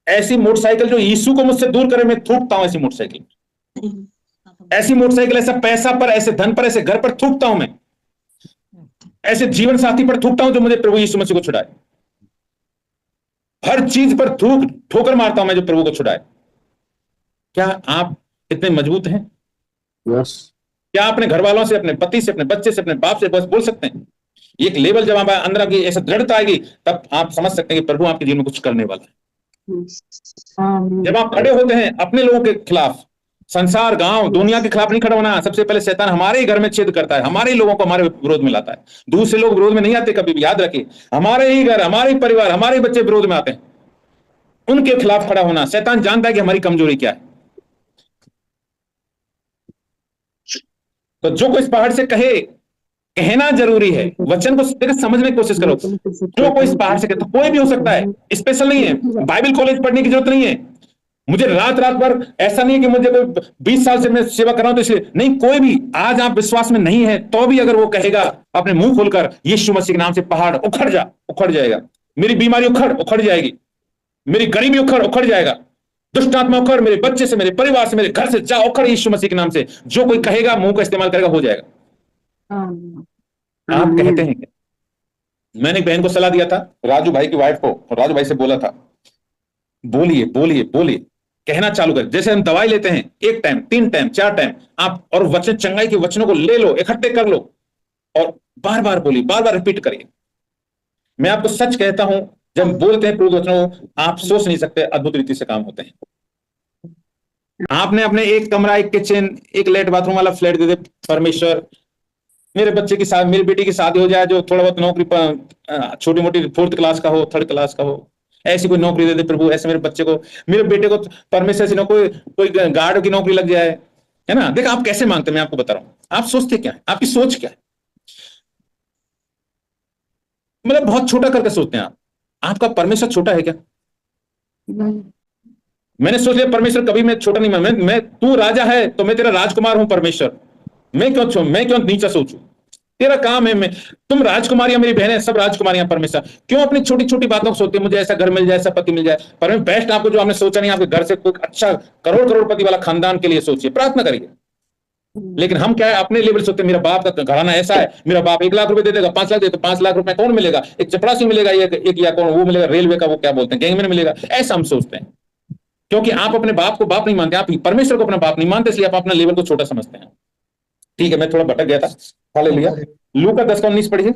ऐसी मोटरसाइकिल जो यीशु को मुझसे दूर करे मैं थूकता हूं, ऐसी मोटरसाइकिल, ऐसी मोटरसाइकिल, ऐसा पैसा पर, ऐसे धन पर, ऐसे घर पर थूकता हूं मैं, ऐसे जीवन साथी पर थूकता हूं जो मुझे प्रभु यीशु मसीह को छुड़ाए। हर चीज पर ठोकर मारता हूं मैं जो प्रभु को छुड़ाए। क्या आप इतने मजबूत हैं? क्या अपने घर वालों से, अपने पति से, अपने बच्चे से, अपने बाप से बस बोल सकते हैं? एक लेवल जब आप अंदर आपकी ऐसा दृढ़ता आएगी तब आप समझ सकते हैं कि प्रभु आपके जीवन में कुछ करने वाला है। जब आप खड़े होते हैं अपने लोगों के खिलाफ, संसार, गांव, दुनिया के खिलाफ नहीं खड़ा होना, सबसे पहले शैतान हमारे ही घर में छेद करता है, हमारे ही लोगों को हमारे विरोध में लाता है। दूसरे लोग विरोध में नहीं आते कभी भी, याद रखिए, हमारे ही घर, हमारे ही परिवार, हमारे ही बच्चे विरोध में आते हैं। उनके खिलाफ खड़ा होना, शैतान जानता है कि हमारी कमजोरी क्या है। तो जो कोई इस पहाड़ से कहे, कहना जरूरी है, वचन को समझने की कोशिश करो। जो कोई इस पहाड़ से कहे, तो कोई भी हो सकता है, स्पेशल नहीं है, बाइबल कॉलेज पढ़ने की जरूरत नहीं है, मुझे रात भर ऐसा नहीं है कि मुझे कोई 20 साल से मैं सेवा कर रहा हूं तो इसलिए नहीं, कोई भी आज आप विश्वास में नहीं है तो भी अगर वो कहेगा अपने मुंह खोलकर यीशु मसीह के नाम से, पहाड़ उखड़ जाएगा, मेरी बीमारी उखड़ जाएगी, मेरी गरीबी उखड़ जाएगा, दुष्ट आत्मा उखड़, मेरे बच्चे से, मेरे परिवार से, मेरे घर से जा उखड़ यीशु मसीह के नाम से। जो कोई कहेगा, मुंह का इस्तेमाल करेगा, हो जाएगा। आप कहते हैं क्या? मैंने एक बहन को सलाह दिया था, राजू भाई की वाइफ को, और राजू भाई से बोला था, बोलिए बोलिए बोलिए, कहना चालू कर। जैसे हम दवाई लेते हैं, 1 टाइम, 3 टाइम, 4 टाइम, आप और वचन, चंगाई के वचनों को ले लो, इकट्ठे कर लो और बार बार बोलिए, बार बार रिपीट करिए। मैं आपको सच कहता हूं, जब बोलते हैं प्रभु वचनों, आप सोच नहीं सकते अद्भुत रीति से काम होते हैं। आपने अपने एक कमरा, एक किचन, एक लेट बाथरूम वाला फ्लैट दे दे परमेश्वर, मेरे बच्चे की शादी, मेरी बेटी की शादी हो जाए जो थोड़ा बहुत नौकरी, छोटी मोटी 4th क्लास का हो, 3rd क्लास का हो, ऐसी कोई नौकरी दे दे प्रभु, ऐसे मेरे बच्चे को, मेरे बेटे को परमेश्वर से कोई गार्ड की नौकरी लग जाए, है ना। देख आप कैसे मांगते हैं, मैं आपको बता रहा हूं, आप सोचते क्या है, आपकी सोच क्या है, मतलब बहुत छोटा करके सोचते हैं आप। आपका परमेश्वर छोटा है क्या? मैंने सोच लिया परमेश्वर कभी मैं छोटा नहीं, मैं तू राजा है तो मैं तेरा राजकुमार हूं परमेश्वर, मैं क्यों नीचा सोचूं, तेरा काम है, तुम राजकुमारियां, मेरी बहनें सब राजकुमारियां परमेश्वर, क्यों अपनी छोटी छोटी बातों को सोचते हैं, मुझे ऐसा घर मिल जाए, ऐसा पति मिल जाए। पर बेस्ट आपको जो आपने सोचा नहीं, आपके घर से कोई अच्छा करोड़पति वाला खानदान के लिए सोचिए, प्रार्थना करिए। लेकिन हम क्या है, अपने लेवल सोचते हैं, मेरा बाप का घराना ऐसा है, मेरा बाप 1 लाख रुपए दे देगा, 5 लाख दे तो 5 लाख रुपए कौन मिलेगा, एक चपरासी मिलेगा, एक या कौन वो मिलेगा, रेलवे का वो क्या बोलते हैं, गैंगमैन मिलेगा, ऐसा हम सोचते हैं। क्योंकि आप अपने बाप को बाप नहीं मानते, आप परमेश्वर को अपना बाप नहीं मानते, इसलिए आप अपना लेवल को छोटा समझते हैं। ठीक है, मैं थोड़ा भटक गया था, हालेलुया। लूका 10:19 पढ़िए।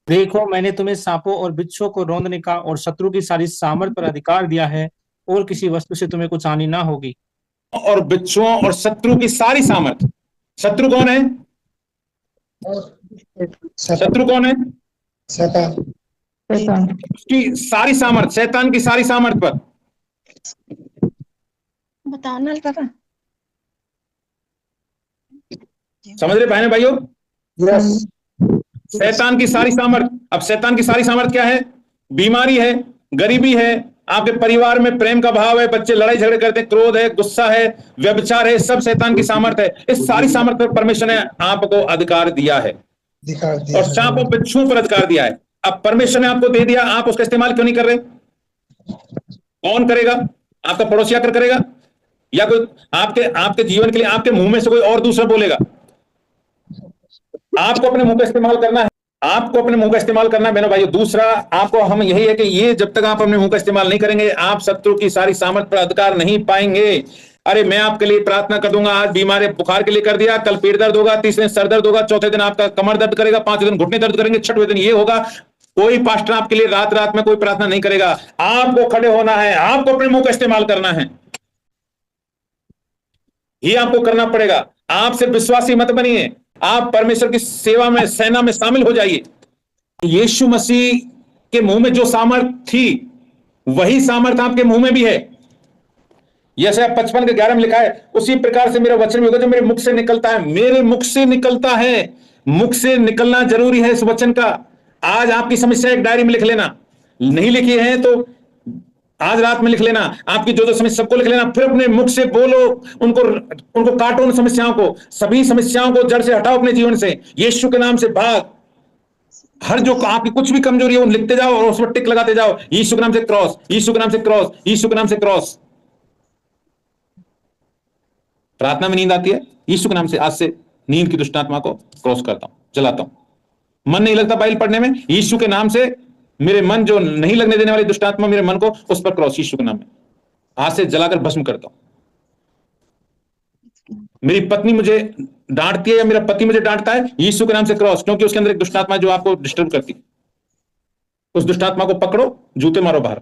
देखो मैंने तुम्हें सांपों और बिच्छुओं को रौंदने का और शत्रु की सारी सामर्थ पर अधिकार दिया है, और किसी वस्तु से तुम्हें कुछ हानि ना होगी। और बिच्छुओं और शत्रु की सारी सामर्थ, शत्रु कौन है? शत्रु कौन है? शैतान। उसकी सारी सामर्थ, शैतान की सारी सामर्थ पर बताना पापा, समझ रहे बहने भाइयों? यस। शैतान की सारी सामर्थ। अब शैतान की सारी सामर्थ क्या है? बीमारी है, गरीबी है, आपके परिवार में प्रेम का भाव है, बच्चे लड़ाई झगड़े करते हैं, क्रोध है, गुस्सा है, व्यभिचार है, सब शैतान की सामर्थ है। इस सारी सामर्थ पर परमेश्वर ने आपको अधिकार दिया है, और सांपों बिच्छुओं पर अधिकार दिया है। अब परमेश्वर ने आपको दे दिया, आप उसका इस्तेमाल क्यों नहीं कर रहे? कौन करेगा? आपका पड़ोसी आकर करेगा, या कोई आपके जीवन के लिए आपके मुंह में से कोई और दूसरा बोलेगा? आपको अपने मुंह का इस्तेमाल करना है, आपको अपने मुंह का इस्तेमाल करना है बहनों भाइयों। दूसरा आपको हम यही है कि ये जब तक आप अपने मुंह का इस्तेमाल नहीं करेंगे, आप शत्रु की सारी सामर्थ पर अधिकार नहीं पाएंगे। अरे मैं आपके लिए प्रार्थना कर दूंगा, आज बीमारी बुखार के लिए कर दिया, कल पेट दर्द होगा, तीसरे दिन सर दर्द होगा, चौथे दिन आपका कमर दर्द करेगा, 5वें दिन घुटने दर्द करेंगे, 6वें दिन ये होगा। कोई पास्टर आपके लिए रात में कोई प्रार्थना नहीं करेगा। आपको खड़े होना है, आपको अपने मुंह का इस्तेमाल करना है। ही आपको करना पड़ेगा। आप सिर्फ विश्वासी मत बनिए, आप परमेश्वर की सेवा में, सेना में शामिल हो जाइए। यीशु मसीह के मुंह में जो सामर्थ थी वही सामर्थ आपके मुंह में भी है। यशायाह 55:11 में लिखा है, उसी प्रकार से मेरा वचन भी होगा जो मेरे मुख से निकलता है। मेरे मुख से निकलता है, मुख से निकलना जरूरी है इस वचन का। आज आपकी समस्या एक डायरी में लिख लेना, नहीं लिखी है तो आज रात में लिख लेना। आपकी जो समस्या सबको लिख लेना, फिर अपने मुख से बोलो, उनको काटो, उन समस्याओं को, सभी समस्याओं को जड़ से हटाओ अपने जीवन से। यीशु के नाम से भाग। हर जो आपकी कुछ भी कमजोरी है वो लिखते जाओ और उस पर टिक लगाते जाओ। यीशु के नाम से क्रॉस, यीशु के नाम से क्रॉस, यीशु के नाम से क्रॉस। प्रार्थना में नींद आती है, यीशु के नाम से आज से नींद की दुष्ट आत्मा को क्रॉस करता हूं, जलाता हूं। मन नहीं लगता बाइबल पढ़ने में, यीशु के नाम से मेरे मन जो नहीं लगने देने वाली दुष्ट आत्मा मेरे मन को, उस पर क्रॉस, यीशु के नाम में आज से जलाकर भस्म करता हूं। मेरी पत्नी मुझे डांटती है या मेरा पति मुझे डांटता है, यीशु के नाम से क्रॉस, क्योंकि उसके अंदर एक दुष्ट आत्मा जो आपको डिस्टर्ब करती है। उस दुष्ट आत्मा को पकड़ो, जूते मारो बाहर।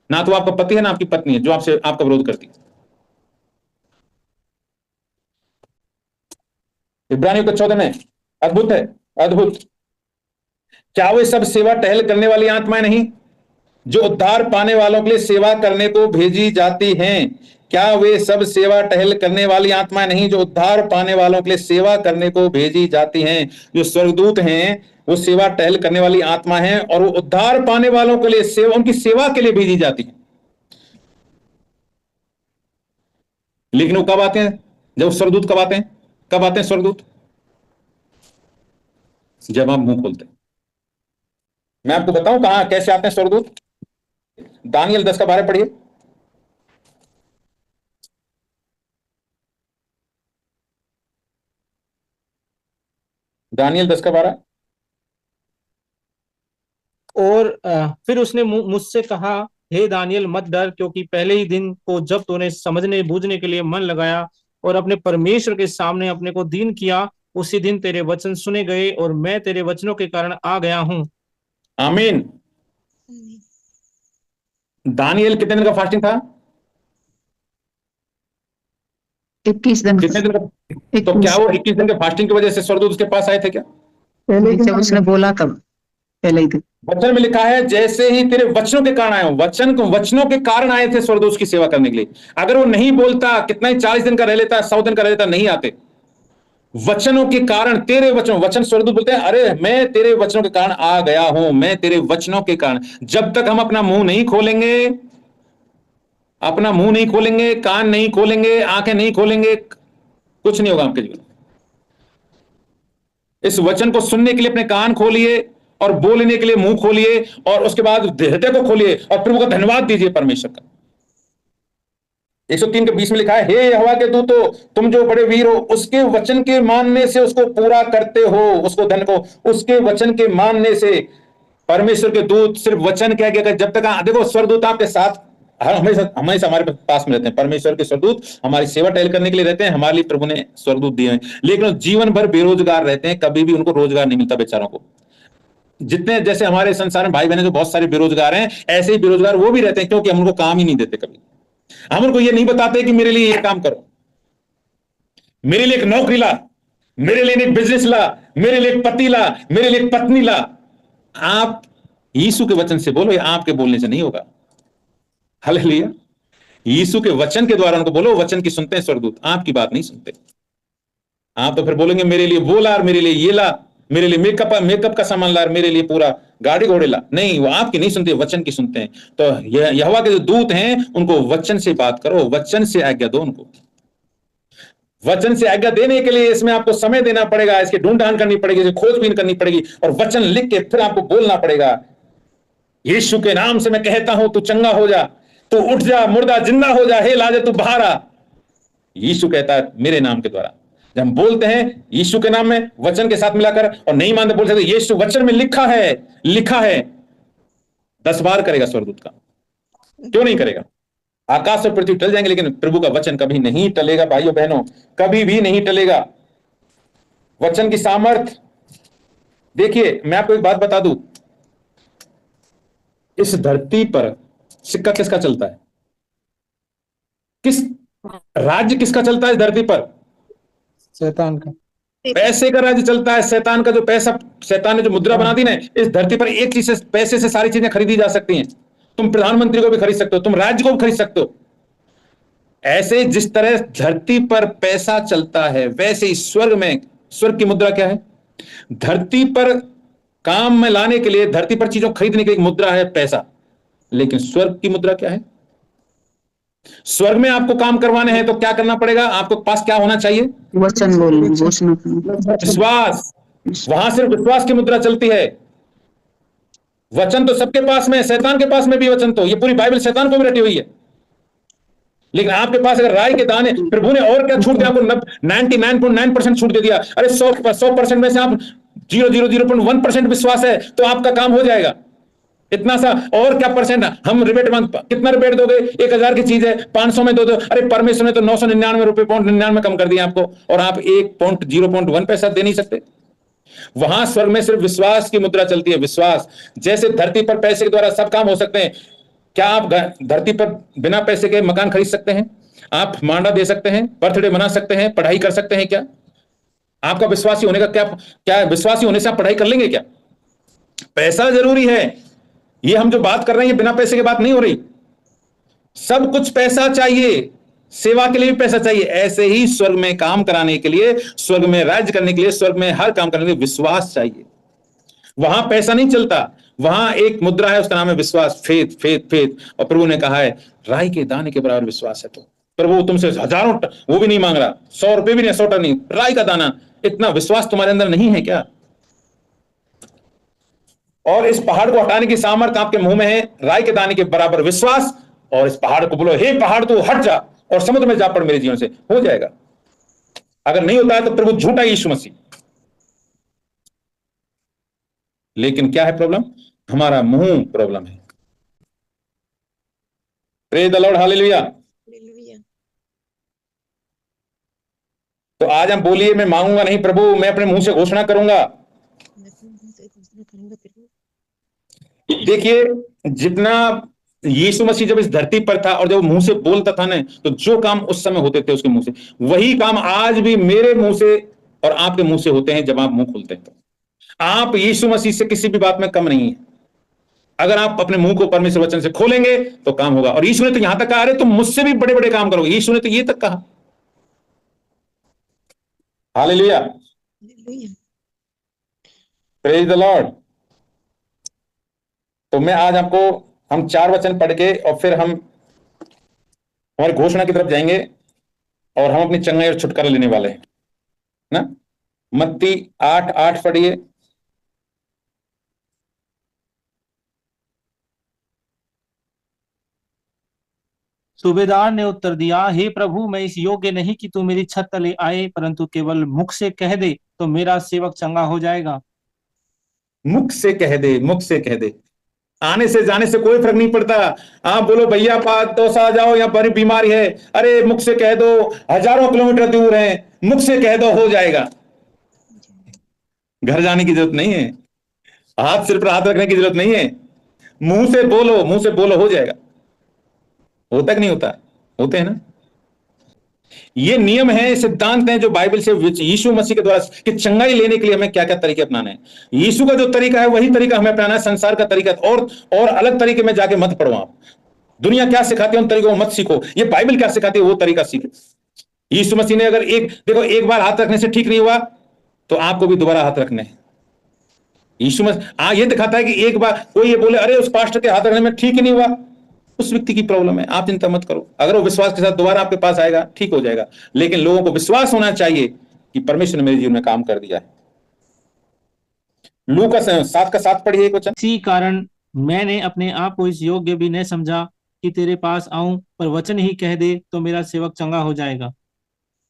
ना तो आपका पति है ना आपकी पत्नी है जो आपसे आपका विरोध करती है। इब्रानियों के 14 में अद्भुत है, अद्भुत। क्या वे सब सेवा टहल करने वाली आत्माएं नहीं जो उद्धार पाने वालों के लिए सेवा करने को भेजी जाती हैं? क्या वे सब सेवा टहल करने वाली आत्माएं नहीं जो उद्धार पाने वालों के लिए सेवा करने को भेजी जाती हैं? जो स्वर्गदूत हैं वो सेवा टहल करने वाली आत्मा है और वो उद्धार पाने वालों के लिए सेवा, उनकी सेवा के लिए भेजी जाती है। लेकिन वो कब आते हैं? जब स्वर्गदूत कब आते हैं? कब आते हैं स्वर्गदूत? जब आप मुंह खोलते हैं। मैं आपको बताऊं कहां कैसे आते हैं स्वर्गदूत। दानियल 10:12 पढ़िए। दानियल 10:12। और फिर उसने मुझसे कहा, हे दानियल मत डर, क्योंकि पहले ही दिन को जब तूने समझने बूझने के लिए मन लगाया और अपने परमेश्वर के सामने अपने को दीन किया, उसी दिन तेरे वचन सुने गए और मैं तेरे वचनों के कारण आ गया हूं। आमीन। दानियल कितने दिन का फास्टिंग था? 21 दिन। कितने दिन का? तो क्या वो 21 दिन के फास्टिंग की वजह से स्वर्गदूत उसके पास आए थे क्या? जब उसने बोला तब पहले ही दिन। वचन में लिखा है जैसे ही तेरे वचनों के कारण आए हो, वचनों के कारण आए थे स्वर्गदूत की सेवा करने के लिए। अगर वो नहीं बोलता, कितना ही 40 दिन का रह लेता, 100 दिन का रह लेता, नहीं आते। वचनों के कारण, तेरे वचन स्वर्गदूत बोलते हैं, अरे मैं तेरे वचनों के कारण आ गया हूं, मैं तेरे वचनों के कारण। जब तक हम अपना मुंह नहीं खोलेंगे, अपना मुंह नहीं खोलेंगे, कान नहीं खोलेंगे, आंखें नहीं खोलेंगे, कुछ नहीं होगा आपके जीवन में। इस वचन को सुनने के लिए अपने कान खोलिए और बोलने के लिए मुंह खोलिए और उसके बाद हृदय को खोलिए और प्रभु का धन्यवाद दीजिए परमेश्वर का। 103:20 में लिखा है, हे यहोवा के दूतो, तुम जो बड़े वीर हो, उसके वचन के मानने से उसको पूरा करते हो, उसको धन को उसके वचन के मानने से। परमेश्वर के दूत सिर्फ वचन कह के, जब तक देखो स्वर्गदूत आपके साथ हमेशा हमारे पास में रहते हैं। परमेश्वर के स्वर्गदूत हमारी सेवा टहल करने के लिए रहते हैं, हमारे लिए प्रभु ने स्वर्गदूत दिए हैं, लेकिन जीवन भर बेरोजगार रहते हैं, कभी भी उनको रोजगार नहीं मिलता बेचारों को। जितने जैसे हमारे संसार में भाई बहन जो बहुत सारे बेरोजगार हैं, ऐसे ही बेरोजगार वो भी रहते हैं, क्योंकि हम उनको काम ही नहीं देते। कभी हम उनको ये नहीं बताते कि मेरे लिए ये काम करो, मेरे लिए एक नौकरी ला, मेरे लिए एक बिजनेस ला, मेरे लिए एक पति ला, मेरे लिए एक पत्नी ला। आप यीशु के वचन से बोलो, ये आपके बोलने से नहीं होगा। हालेलुया। यीशु के वचन के द्वारा उनको बोलो। वचन की सुनते हैं स्वर्गदूत, आपकी बात नहीं सुनते। आप तो फिर बोलेंगे मेरे लिए वो ला, मेरे लिए ये ला, मेरे लिए मेकअप का सामान ला, मेरे लिए पूरा गाड़ी घोड़े ला। नहीं, वो आपकी नहीं सुनते, वचन की सुनते हैं। तो यहोवा के जो दूत हैं उनको वचन से बात करो, वचन से आज्ञा दो उनको। वचन से आज्ञा देने के लिए इसमें आपको समय देना पड़ेगा, इसकी ढूंढ करनी पड़ेगी, खोजबीन करनी पड़ेगी और वचन लिख के फिर आपको बोलना पड़ेगा। यीशु के नाम से मैं कहता हूं, तू चंगा हो जा, तू उठ जा, मुर्दा जिंदा हो जा, हे लाजर तू बाहर आ। यीशु कहता है मेरे नाम के द्वारा। जब हम बोलते हैं यीशु के नाम में वचन के साथ मिलाकर और नहीं मानते, बोल सकते यीशु वचन में लिखा है 10 बार करेगा स्वर्गदूत का। क्यों नहीं करेगा? आकाश और पृथ्वी टल जाएंगे लेकिन प्रभु का वचन कभी नहीं टलेगा। भाइयों बहनों, कभी भी नहीं टलेगा। वचन की सामर्थ देखिए, मैं आपको एक बात बता दूं, इस धरती पर सिक्का किसका चलता है? किस राज्य किसका चलता है इस धरती पर? शैतान का। पैसे का राज्य चलता है। शैतान का जो पैसा, शैतान ने जो मुद्रा बना दी ना, इस धरती पर एक चीज से, पैसे से सारी चीजें खरीदी जा सकती हैं। तुम प्रधानमंत्री को भी खरीद सकते हो, तुम राज्य को भी खरीद सकते हो। ऐसे जिस तरह धरती पर पैसा चलता है, वैसे ही स्वर्ग में, स्वर्ग की मुद्रा क्या है? धरती पर काम में लाने के लिए, धरती पर चीजों खरीदने की एक मुद्रा है पैसा, लेकिन स्वर्ग की मुद्रा क्या है? स्वर्ग में आपको काम करवाने हैं तो क्या करना पड़ेगा? आपको पास क्या होना चाहिए? वचन बोलना, घोषणा करना। विश्वास। वहां सिर्फ विश्वास की मुद्रा चलती है। वचन तो सबके पास में है, शैतान के पास में भी वचन, तो ये पूरी बाइबल शैतान को भी रटी हुई है। लेकिन आपके पास अगर राय के दाने, प्रभु ने और क्या छूट दिया आपको? 99.9% छूट दे दिया। अरे 100% में से आप 0.01% विश्वास है तो आपका काम हो जाएगा। इतना सा और क्या परसेंट? हम रिबेट कितना रिबेट दोगे? 1000 की चीज है 500 में दो। अरे परमेश्वर ने तो 999 रुपए .99 कम कर दिया आपको, और आप 0.1 पैसा दे नहीं सकते। वहां स्वर्ग में सिर्फ विश्वास की मुद्रा चलती है। विश्वास। जैसे धरती पर पैसे के द्वारा सब काम हो सकते हैं, क्या आप धरती पर बिना पैसे के मकान खरीद सकते हैं? आप मांडा दे सकते हैं, बर्थडे मना सकते हैं, पढ़ाई कर सकते हैं? क्या आपका विश्वासी होने का क्या विश्वासी होने से आप पढ़ाई कर लेंगे क्या? पैसा जरूरी है। ये हम जो बात कर रहे हैं ये बिना पैसे की बात नहीं हो रही। सब कुछ पैसा चाहिए, सेवा के लिए भी पैसा चाहिए। ऐसे ही स्वर्ग में काम कराने के लिए, स्वर्ग में राज्य करने के लिए, स्वर्ग में हर काम करने के लिए विश्वास चाहिए। वहां पैसा नहीं चलता, वहां एक मुद्रा है, उसका नाम है विश्वास। Faith faith faith. और प्रभु ने कहा है राई के दाने के बराबर विश्वास है तो प्रभु तुमसे हजारों, वो भी नहीं मांग रहा, 100 रुपए भी नहीं, 100 टन नहीं, राई का दाना। इतना विश्वास तुम्हारे अंदर नहीं है क्या? और इस पहाड़ को हटाने की सामर्थ्य आपके मुंह में है। राई के दाने के बराबर विश्वास। और इस पहाड़ को बोलो, हे पहाड़ तू हट जा और समुद्र में जा पड़ मेरे जीवन से, हो जाएगा। अगर नहीं होता है तो प्रभु झूठा यीशु मसीह। लेकिन क्या है प्रॉब्लम? हमारा मुंह प्रॉब्लम है। Praise the Lord, hallelujah. तो आज हम बोलिए, मैं मांगूंगा नहीं प्रभु, मैं अपने मुंह से घोषणा करूंगा। देखिए, जितना यीशु मसीह जब इस धरती पर था और जब मुंह से बोलता था ना, तो जो काम उस समय होते थे उसके मुंह से, वही काम आज भी मेरे मुंह से और आपके मुंह से होते हैं जब आप मुंह खोलते हैं। तो आप यीशु मसीह से किसी भी बात में कम नहीं है। अगर आप अपने मुंह को परमेश्वर वचन से खोलेंगे तो काम होगा। और यीशु ने तो यहां तक कहा, अरे तुम मुझसे भी बड़े बड़े काम करोगे। यीशु ने तो ये तक कहा। Hallelujah, praise the Lord. तो मैं आज आपको, हम 4 वचन पढ़ के और फिर हम हमारी घोषणा की तरफ जाएंगे और हम अपनी चंगाई और छुटकारा लेने वाले हैं ना। मत्ती 8:8 पढ़िए। सूबेदार ने उत्तर दिया, हे प्रभु, मैं इस योग्य नहीं कि तू मेरी छत तले आए, परंतु केवल मुख से कह दे तो मेरा सेवक चंगा हो जाएगा। मुख से कह दे, मुख से कह दे। आने से जाने से कोई फर्क नहीं पड़ता। आप बोलो भैया 5 आ जाओ, यहाँ बड़ी बीमारी है, अरे मुख से कह दो, हजारों किलोमीटर दूर है, मुख से कह दो, हो जाएगा। घर जाने की जरूरत नहीं है, हाथ सिर पर हाथ रखने की जरूरत नहीं है। मुंह से बोलो, मुंह से बोलो, हो जाएगा। होता कि नहीं होता? होते हैं ना। ये नियम है, सिद्धांत हैं जो बाइबल से, यीशु मसीह के द्वारा कि चंगाई लेने के लिए हमें क्या क्या तरीके अपनाने हैं। यीशु का जो तरीका है वही तरीका हमें अपनाना है, संसार का तरीका। और अलग तरीके में जाके मत पढ़ो। आप दुनिया क्या सिखाती है उन तरीकों मत सीखो। ये बाइबल क्या सिखाती है वो तरीका सीखो। यीशु मसीह ने अगर एक बार हाथ रखने से ठीक नहीं हुआ तो आपको भी दोबारा हाथ रखने हैं। यीशु मसीह ये दिखाता है कि एक बार कोई ये बोले, अरे उस पास्टर के हाथ रखने में ठीक ही नहीं हुआ, उस व्यक्ति की प्रॉब्लम है, आप चिंता मत करो। अगर वो विश्वास के साथ दोबारा आपके पास आएगा, ठीक हो जाएगा। लेकिन लोगों को विश्वास होना चाहिए कि परमेश्वर ने मेरे जीवन में काम कर दिया है। लूका 7:7 पढ़िए एक वचन। इसी कारण मैंने अपने आप को इस योग्य भी नहीं समझा कि तेरे पास आऊं, पर वचन ही कह दे तो मेरा सेवक चंगा हो जाएगा।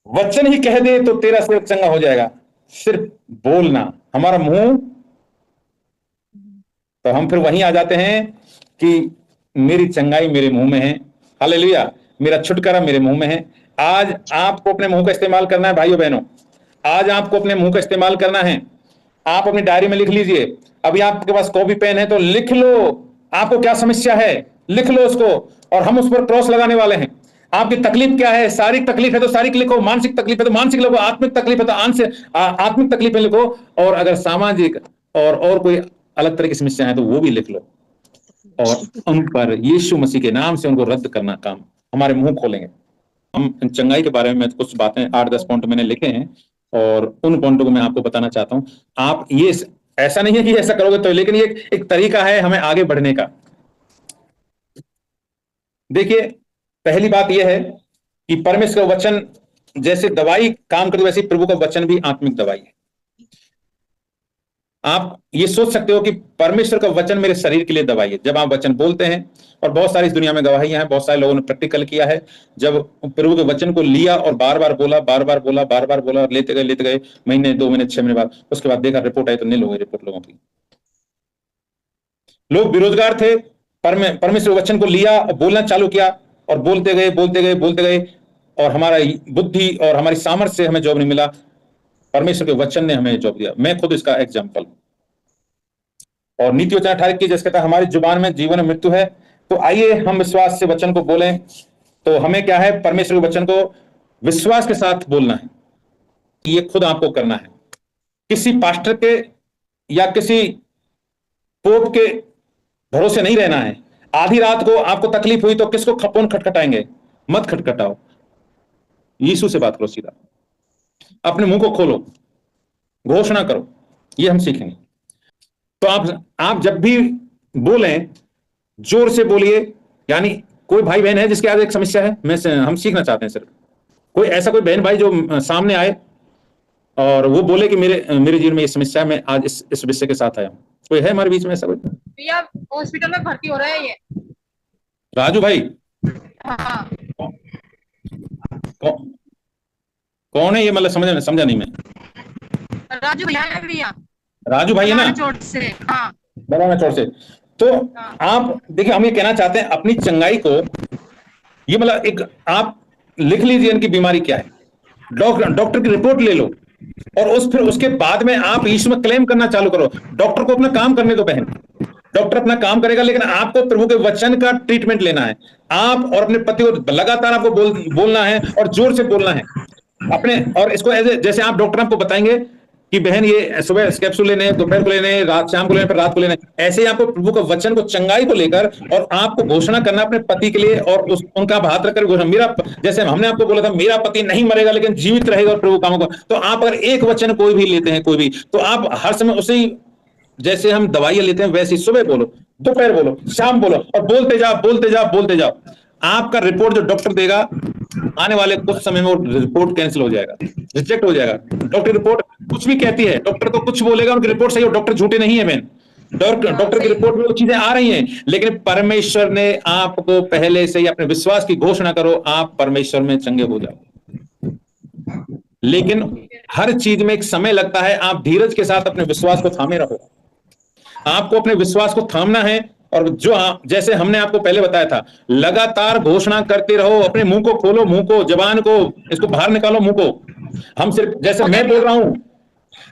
वचन ही कह दे तो तेरा सेवक चंगा हो जाएगा। सिर्फ बोलना, हमारा मुंह। तो हम फिर वहीं आ जाते हैं कि मेरी चंगाई मेरे मुंह में है, हालेलुया, मेरा छुटकारा मेरे मुंह में है। आज आपको अपने मुंह का इस्तेमाल करना है भाइयों बहनों, आज आपको अपने मुंह का इस्तेमाल करना है। आप अपनी डायरी में लिख लीजिए। अभी आपके पास कॉपी पेन है तो लिख लो, आपको क्या समस्या है, लिख लो उसको, और हम उस पर क्रॉस लगाने वाले हैं। आपकी तकलीफ क्या है? शारीरिक तकलीफ है तो शारीरिक लिखो, मानसिक तकलीफ है तो मानसिक लिखो, आत्मिक तकलीफ है तो आत्मिक तकलीफें लिखो, और अगर सामाजिक और कोई अलग तरह की समस्या है तो वो भी लिख लो, और उन पर यीशु मसीह के नाम से उनको रद्द करना काम हमारे मुंह खोलेंगे। हम चंगाई के बारे में कुछ बातें 8-10 पॉइंट मैंने लिखे हैं, और उन पॉइंटों को मैं आपको बताना चाहता हूं। आप ये ऐसा नहीं है कि ऐसा करोगे तो, लेकिन ये एक तरीका है हमें आगे बढ़ने का। देखिए, पहली बात यह है कि परमेश्वर का वचन जैसे दवाई काम करती, वैसे प्रभु का वचन भी आत्मिक दवाई है। आप ये सोच सकते हो कि परमेश्वर का वचन मेरे शरीर के लिए दवाई है। जब आप वचन बोलते हैं, और बहुत सारी इस दुनिया में गवाहियां हैं, बहुत सारे लोगों ने प्रैक्टिकल किया है, जब प्रभु के वचन को लिया और बार बार बोला, और लेते गए महीने, 2 महीने, 6 महीने बाद, उसके बाद देखा रिपोर्ट आई तो नील हो गई रिपोर्ट लोगों की। लोग बेरोजगार थे, परमेश्वर वचन को लिया और बोलना चालू किया, और बोलते गए, और हमारा बुद्धि और हमारी सामर्थ्य से हमें जॉब नहीं मिला, परमेश्वर के वचन ने हमें जॉब दिया। मैं खुद इसका एग्जाम्पल। और नीति वचन 18 की जैसे कहता है, हमारी जुबान में जीवन और मृत्यु है। तो आइए हम विश्वास से वचन को बोलें। तो हमें क्या है? परमेश्वर के वचन को विश्वास के साथ बोलना है। ये खुद आपको करना है, किसी पास्टर के या किसी पोप के भरोसे नहीं रहना है। आधी रात को आपको तकलीफ हुई तो किसको फोन खटखटाएंगे? मत खटखटाओ, यीशु से बात करो सीधा, अपने मुंह को खोलो, घोषणा करो। ये हम सीखेंगे। तो आप जब भी बोलें जोर से बोलिए। यानी कोई भाई बहन है जिसके आगे एक समस्या है, हम सीखना चाहते हैं सिर्फ कोई ऐसा कोई बहन भाई जो सामने आए और वो बोले कि मेरे जीवन में ये समस्या है, मैं आज इस विषय के साथ आया हूं। कोई है हमारे बीच में ऐसा कोई? भैया हॉस्पिटल में भर्ती हो रहा है ये राजू भाई। हाँ। कौन है ये? मतलब समझा नहीं मैं। राजू भैया है भैया। राजू भाई है ना? चोट से। हाँ, बड़ा चोट से। तो आप देखिए, हम ये कहना चाहते हैं अपनी चंगाई को, ये मतलब एक आप लिख लीजिए इनकी बीमारी क्या है, डॉक्टर की रिपोर्ट ले लो, और फिर उसके बाद में आप यीशु में क्लेम करना चालू करो। डॉक्टर को अपना काम करने दो बहन, डॉक्टर अपना काम करेगा, लेकिन आपको प्रभु के वचन का ट्रीटमेंट लेना है। आप और अपने पति को लगातार आपको बोलना है, और जोर से बोलना है अपने। और इसको जैसे आप डॉक्टर आपको बताएंगे कि बहन ये सुबह कैप्सूल लेने, दोपहर को लेने, शाम को लेने, फिर रात को लेने, ऐसे ही आपको प्रभु का वचन को चंगाई को लेकर और आपको घोषणा करना अपने पति के लिए, और उनका हाथ रखकर घोषणा, मेरा, जैसे हमने आपको बोला था मेरा पति नहीं मरेगा लेकिन जीवित रहेगा और प्रभु कामों को। तो आप अगर एक वचन कोई भी लेते हैं, कोई भी, तो आप हर समय उसी, जैसे हम दवाइयां लेते हैं वैसे ही सुबह बोलो, दोपहर बोलो, शाम बोलो, और बोलते जाओ। आपका रिपोर्ट जो डॉक्टर देगा आने वाले कुछ समय में वो रिपोर्ट कैंसिल हो जाएगा, रिजेक्ट हो जाएगा। डॉक्टर रिपोर्ट कुछ भी कहती है, डॉक्टर तो कुछ बोलेगा, उनकी रिपोर्ट सही हो, डॉक्टर झूठे नहीं है मैन। डॉक्टर की रिपोर्ट में वो चीजें आ रही हैं, लेकिन परमेश्वर ने आपको पहले से ही अपने विश्वास की घोषणा करो, आप परमेश्वर में चंगे हो जाओ। लेकिन हर चीज में एक समय लगता है। आप धीरज के साथ अपने विश्वास को थामे रहो। आपको अपने विश्वास को थामना है, और जो जैसे हमने आपको पहले बताया था, लगातार घोषणा करते रहो, अपने मुंह को खोलो, मुंह को, जबान को, इसको बाहर निकालो मुंह को। हम सिर्फ जैसे मैं बोल रहा हूं,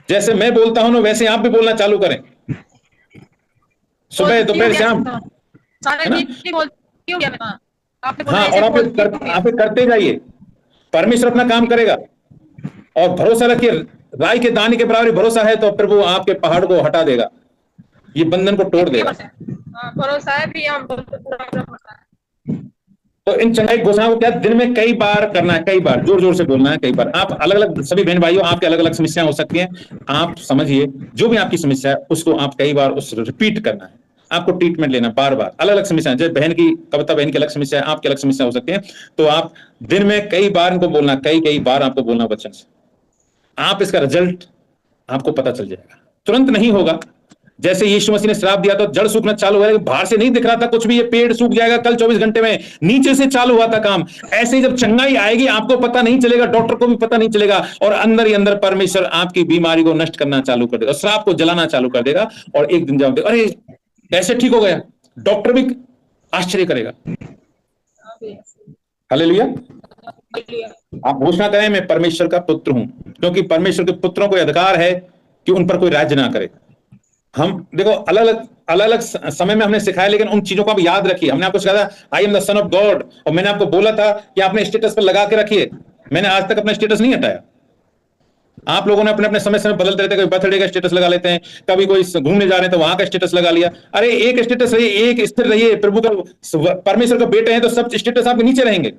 जैसे मैं बोलता हूं ना, वैसे आप भी बोलना चालू करें, सुबह दोपहर शाम। हाँ, और आप करते जाइए, परमेश्वर अपना काम करेगा। और भरोसा रखिए, राई के दाने के बराबर भरोसा है तो प्रभु आपके पहाड़ को हटा देगा, ये बंधन को तोड़ देगा। भरोसा है भी, हम तो इन चंगाई घोषणाओं को क्या दिन में कई बार करना है, कई बार जोर जोर से बोलना है, कई बार। आप अलग अलग, सभी बहन भाइयों, आपके अलग अलग समस्याएं हो सकती हैं। आप समझिए, जो भी आपकी समस्या है उसको आप कई बार उस रिपीट करना है, आपको ट्रीटमेंट लेना बार बार। अलग अलग समस्या, जैसे बहन की, कविता बहन की अलग समस्या है, आपकी अलग समस्या हो सकती है। तो आप दिन में कई बार इनको बोलना, कई बार आपको बोलना वचन से। आप इसका रिजल्ट आपको पता चल जाएगा। तुरंत नहीं होगा, जैसे यीशु मसीह ने श्राप दिया तो जड़ सूखना चालू हुआ, बाहर से नहीं दिख रहा था कुछ भी, ये पेड़ सूख जाएगा कल 24 घंटे में, नीचे से चालू हुआ था काम। ऐसे ही जब चंगाई आएगी आपको पता नहीं चलेगा, डॉक्टर को भी पता नहीं चलेगा, और अंदर ही अंदर परमेश्वर आपकी बीमारी को नष्ट करना चालू कर देगा, श्राप को जलाना चालू कर देगा। और एक दिन जब अरे कैसे ठीक हो गया, डॉक्टर भी आश्चर्य करेगा। हालेलुया। आप घोषणा करें, मैं परमेश्वर का पुत्र हूं, क्योंकि परमेश्वर के पुत्रों को अधिकार है कि उन पर कोई राज्य ना करे। हम देखो अलग अलग समय में हमने सिखाया, लेकिन उन चीजों को आप याद रखिए। हमने आपको सिखाया I am the son of God, और मैंने आपको बोला था कि आपने स्टेटस पर लगा के रखिए। मैंने आज तक अपना स्टेटस नहीं हटाया। आप लोगों ने अपने अपने समय समय बदलते रहते, कभी बर्थडे का स्टेटस लगा लेते हैं, कभी कोई घूमने जा रहे हैं तो वहां का स्टेटस लगा लिया। अरे एक स्टेटस रहिए, एक स्थिर रहिए। प्रभु का परमेश्वर का बेटे हैं तो सब स्टेटस आपके नीचे रहेंगे।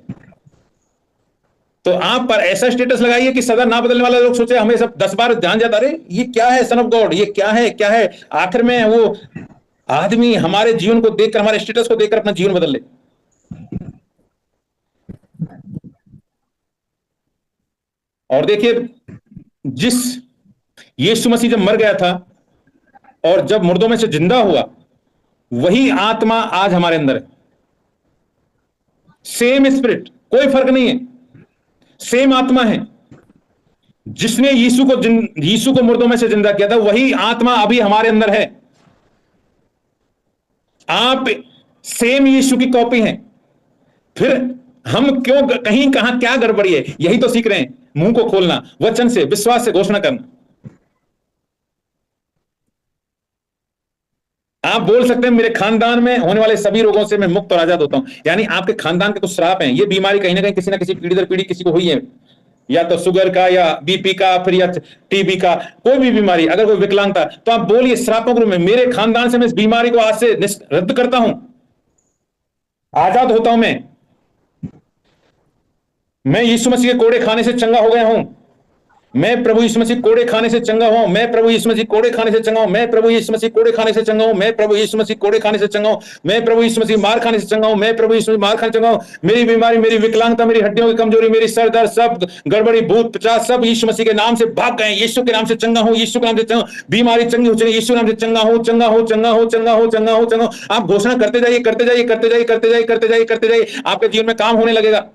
तो आप पर ऐसा स्टेटस लगाइए कि सदा ना बदलने वाला लोग सोचे, हमें सब 10 बार ध्यान जाता, अरे ये क्या है सन ऑफ गॉड, ये क्या है क्या है। आखिर में वो आदमी हमारे जीवन को देखकर, हमारे स्टेटस को देखकर अपना जीवन बदल ले। और देखिए, जिस यीशु मसीह जब मर गया था और जब मुर्दों में से जिंदा हुआ, वही आत्मा आज हमारे अंदर है। सेम स्पिरिट, कोई फर्क नहीं है, सेम आत्मा है। जिसने यीशु को मुर्दों में से जिंदा किया था, वही आत्मा अभी हमारे अंदर है। आप सेम यीशु की कॉपी हैं। फिर हम क्यों, कहीं कहां क्या गड़बड़ी है, यही तो सीख रहे हैं। मुंह को खोलना, वचन से, विश्वास से घोषणा करना। आप बोल सकते हैं मेरे खानदान में होने वाले सभी रोगों से मैं मुक्त और आजाद होता हूं। यानी आपके खानदान के कुछ श्राप हैं। ये बीमारी कहीं ना कहीं किसी ना किसी पीढ़ी दर पीढ़ी किसी को हुई है, या तो शुगर का, या बीपी का, फिर या टीबी का, कोई भी बीमारी, अगर कोई विकलांगता, तो आप बोलिए श्रापों के रूप में, मेरे खानदान से मैं इस बीमारी को आज से रद्द करता हूं, आजाद होता हूं। मैं यीशु मसीह के कोड़े खाने से चंगा हो गया हूं। मैं प्रभु यीशु मसीह कोड़े खाने से चंगा हुआ हूं। मैं प्रभु यीशु मसीह कोड़े खाने से चंगा हूं। मैं प्रभु यीशु मसीह कोड़े खाने से चंगा हूं। मैं प्रभु यीशु मसीह कोड़े खाने से चंगा हूं। मैं प्रभु यीशु मसीह मार खाने से चंगा हूं। मैं प्रभु यीशु मसीह मार खाने से चंगा हूं। मेरी बीमारी, मेरी विकलांगता, मेरी हड्डियों की कमजोरी, मेरी सर दर्द, सब गड़बड़ी, भूत पिशाच सब यीशु मसीह के नाम से भाग गए। यीशु के नाम से चंगा हूं, यीशु के नाम से चंगा, बीमारी चंगी हो, यीशु के नाम से चंगा हो, चंगा हो, चंगा हो, चंगा हो, चंगा हो, चंगा हो। आप घोषणा करते जाइए, करते जाइए, करते जाइए, करते जाइए, करते जाइए, करते जाइए। आपके जीवन में काम होने लगेगा।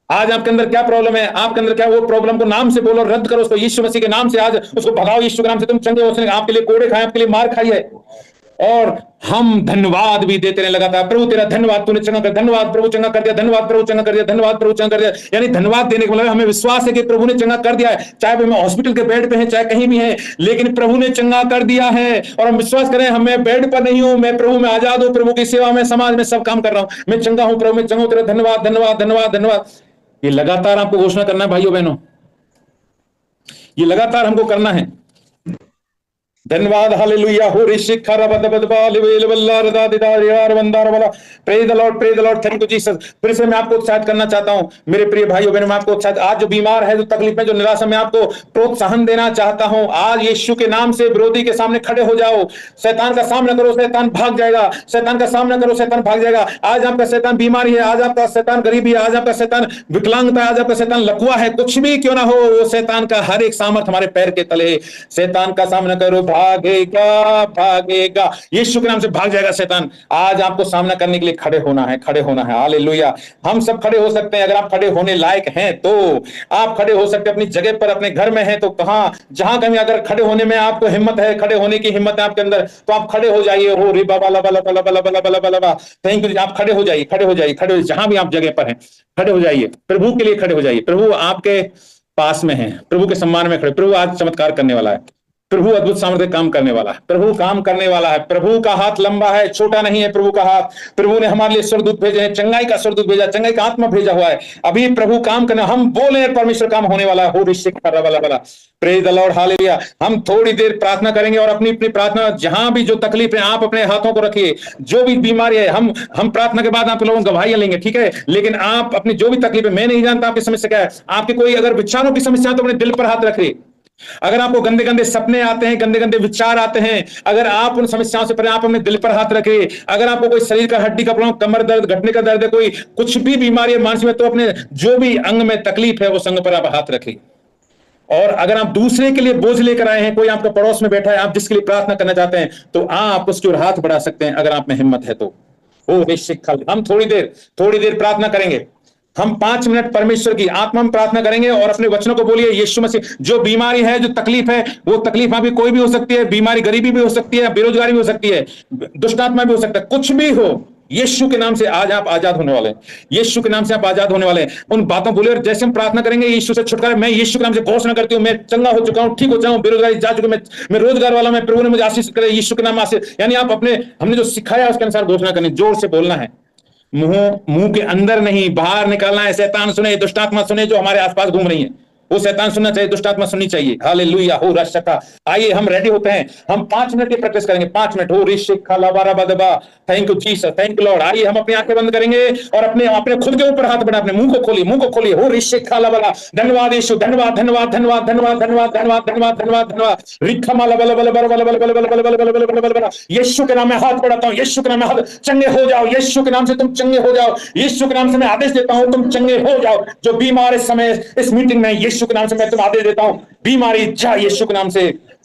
आज आपके अंदर क्या प्रॉब्लम है, आपके अंदर क्या, वो प्रॉब्लम को नाम से बोलो, रद्द करो उसको यीशु मसीह के नाम से। आज उसको भगाओ यीशु के नाम से। तुम चंगे हो, उसने आपके लिए कोड़े खाए, आपके लिए मार खाई है। और हम धन्यवाद भी देते रहे लगातार, प्रभु तेरा धन्यवाद, तूने चंगा कर, धन्यवाद प्रभु चंगा कर दिया, धन्यवाद प्रभु चंगा कर दिया, धन्यवाद प्रभु चंगा कर दिया। यानी धन्यवाद देने के मतलब हमें विश्वास है कि प्रभु ने चंगा कर दिया है। चाहे हम हॉस्पिटल के बेड पे हैं, चाहे कहीं भी हैं, लेकिन प्रभु ने चंगा कर दिया है। और हम विश्वास करें, हम मैं बेड पर नहीं हूं, मैं प्रभु में आजाद हूं, प्रभु की सेवा में, समाज में सब काम कर रहा हूं। मैं चंगा हूं, प्रभु में चंगा हूं, तेरा धन्यवाद, धन्यवाद, धन्यवाद, धन्यवाद। ये लगातार आपको घोषणा करना है भाइयों बहनों, ये लगातार हमको करना है। धन्यवाद, हालेलुया हो रे शिखर praise the Lord, praise the Lord, thank you Jesus. फिर से मैं आपको उत्साहित करना चाहता हूं मेरे प्रिय भाइयों बहनों, मैं आपको उत्साहित, आज जो बीमार है, जो तकलीफ में, जो निराशा में, आपको प्रोत्साहन देना चाहता हूं। आज यीशु के नाम से विरोधी के सामने खड़े हो जाओ। शैतान का सामना करो, शैतान भाग जाएगा। शैतान का सामना करो, शैतान भाग जाएगा। आज आपका शैतान बीमारी है, आज आपका शैतान गरीबी है, आज आपका शैतान विकलांगता है, आज आपका शैतान लकवा है, कुछ भी क्यों ना हो, वो शैतान का हर एक सामर्थ हमारे पैर के तले। शैतान का सामना करो, भागेगा, भागेगा, यीशु के नाम से भाग जाएगा शैतान। आज आपको सामना करने के लिए खड़े होना है, खड़े होना है। हालेलुया। हम सब खड़े हो सकते हैं, अगर आप खड़े होने लायक हैं तो आप खड़े हो सकते हैं। अपनी जगह पर, अपने घर में हैं तो कहां, जहां कहीं अगर खड़े होने में आपको हिम्मत है, खड़े होने की हिम्मत है आपके अंदर, तो आप खड़े हो जाइए। हो रे बाबा ला बला बला बला बला बला बला, थैंक यू। आप खड़े हो जाइए, खड़े हो जाइए, खड़े हो, जहां भी आप जगह पर हैं खड़े हो जाइए। प्रभु के लिए खड़े हो जाइए। प्रभु आपके पास में है, प्रभु के सम्मान में खड़े। प्रभु आज चमत्कार करने वाला है, प्रभु अद्भुत सामर्थ्य काम करने वाला है, प्रभु काम करने वाला है। प्रभु का हाथ लंबा है, छोटा नहीं है प्रभु का हाथ। प्रभु ने हमारे लिए स्वर्गदूत भेजे हैं, चंगाई का स्वर्गदूत भेजा, चंगाई का आत्मा भेजा हुआ है। अभी प्रभु काम करना, हम बोले परमेश्वर काम होने वाला है। हो वाला प्रेज द लॉर्ड, हालेलुया। हम थोड़ी देर प्रार्थना करेंगे और अपनी अपनी प्रार्थना, जहां भी जो तकलीफ है, आप अपने हाथों को रखिए। जो भी बीमारी है, हम प्रार्थना के बाद आप लोगों को गवाहियां लेंगे, ठीक है। लेकिन आप अपनी जो भी तकलीफ है, मैं नहीं जानता आपकी समस्या क्या है, आपकी कोई अगर विचारों की समस्या है तो अपने दिल पर हाथ रखिए। अगर आपको गंदे गंदे सपने आते हैं, गंदे गंदे विचार आते हैं, अगर आप उन समस्याओं से परे, आप अपने दिल पर हाथ रखिए। अगर आपको कोई शरीर का हड्डी का प्रॉब्लम, कमर दर्द, घटने का दर्द है, कोई कुछ भी बीमारी है मानसिक में, तो अपने जो भी अंग में तकलीफ है उस अंग पर आप हाथ रखिए। और अगर आप दूसरे के लिए बोझ लेकर आए हैं, कोई आपका पड़ोस में बैठा है, आप जिसके लिए प्रार्थना करना चाहते हैं, तो आप उसकी ओर हाथ बढ़ा सकते हैं, अगर आप में हिम्मत है तो। ओ निश्चित हम थोड़ी देर प्रार्थना करेंगे। हम 5 मिनट परमेश्वर की आत्मा में प्रार्थना करेंगे और अपने वचनों को बोलिए। यीशु मसीह, जो बीमारी है, जो तकलीफ है, वो तकलीफ अभी कोई भी हो सकती है। बीमारी, गरीबी भी हो सकती है, बेरोजगारी भी हो सकती है, दुष्ट आत्मा भी हो सकता है, कुछ भी हो, यीशु के नाम से आज आप आजाद होने वाले हैं। यीशु के नाम से आप आजाद होने वाले हैं। उन बातों बोले और जैसे हम प्रार्थना करेंगे यीशु से छुटकारा, मैं यीशु के नाम से घोषणा करती हूँ, मैं चंगा हो चुका हूँ, ठीक हो जाऊँ, बेरोजगारी जा चुकी, मैं रोजगार वाला, मैं प्रभु ने मुझे आशीष करे, यीशु के नाम आशीष। यानी आप अपने, हमने जो सिखाया उसके अनुसार घोषणा करनी, जोर से बोलना है, मुंह के अंदर नहीं, बाहर निकालना है। शैतान सुने, दुष्ट आत्मा सुने जो हमारे आसपास घूम रही है, वो शैतान सुनना चाहिए, दुष्ट आत्मा सुननी चाहिए। हालेलुया हो रशका। आइए हम रेडी होते हैं, हम 5 मिनट की प्रैक्टिस करेंगे, 5 मिनट। हो रिशिखा लाबारा बदबा, thank you Jesus, thank you Lord. आइए हम अपनी आंखें बंद करेंगे और अपने खुद के ऊपर हाथ बढ़ा, अपने मुंह को खोलिए, मुंह को खोलिए। हो रिशिखा लाबारा, धन्यवाद यीशु, धन्यवाद धन्यवाद धन्यवाद धन्यवाद धन्यवाद धन्यवाद धन्यवाद धन्यवाद धन्यवाद। रिखा माला बल बल बल बल बल बल बल बल बल बल बल बल। यीशु के नाम में हाथ बढ़ाता हूं, यीशु के नाम में हाथ, चंगे हो जाओ, यीशु के नाम से तुम चंगे हो जाओ, यीशु के नाम से मैं आदेश देता हूं तुम चंगे हो जाओ। जो बीमार इस समय इस मीटिंग में, यीशु के नाम से मैं तुम आदेश देता हूं, बीमारी जाए यीशु के नाम से,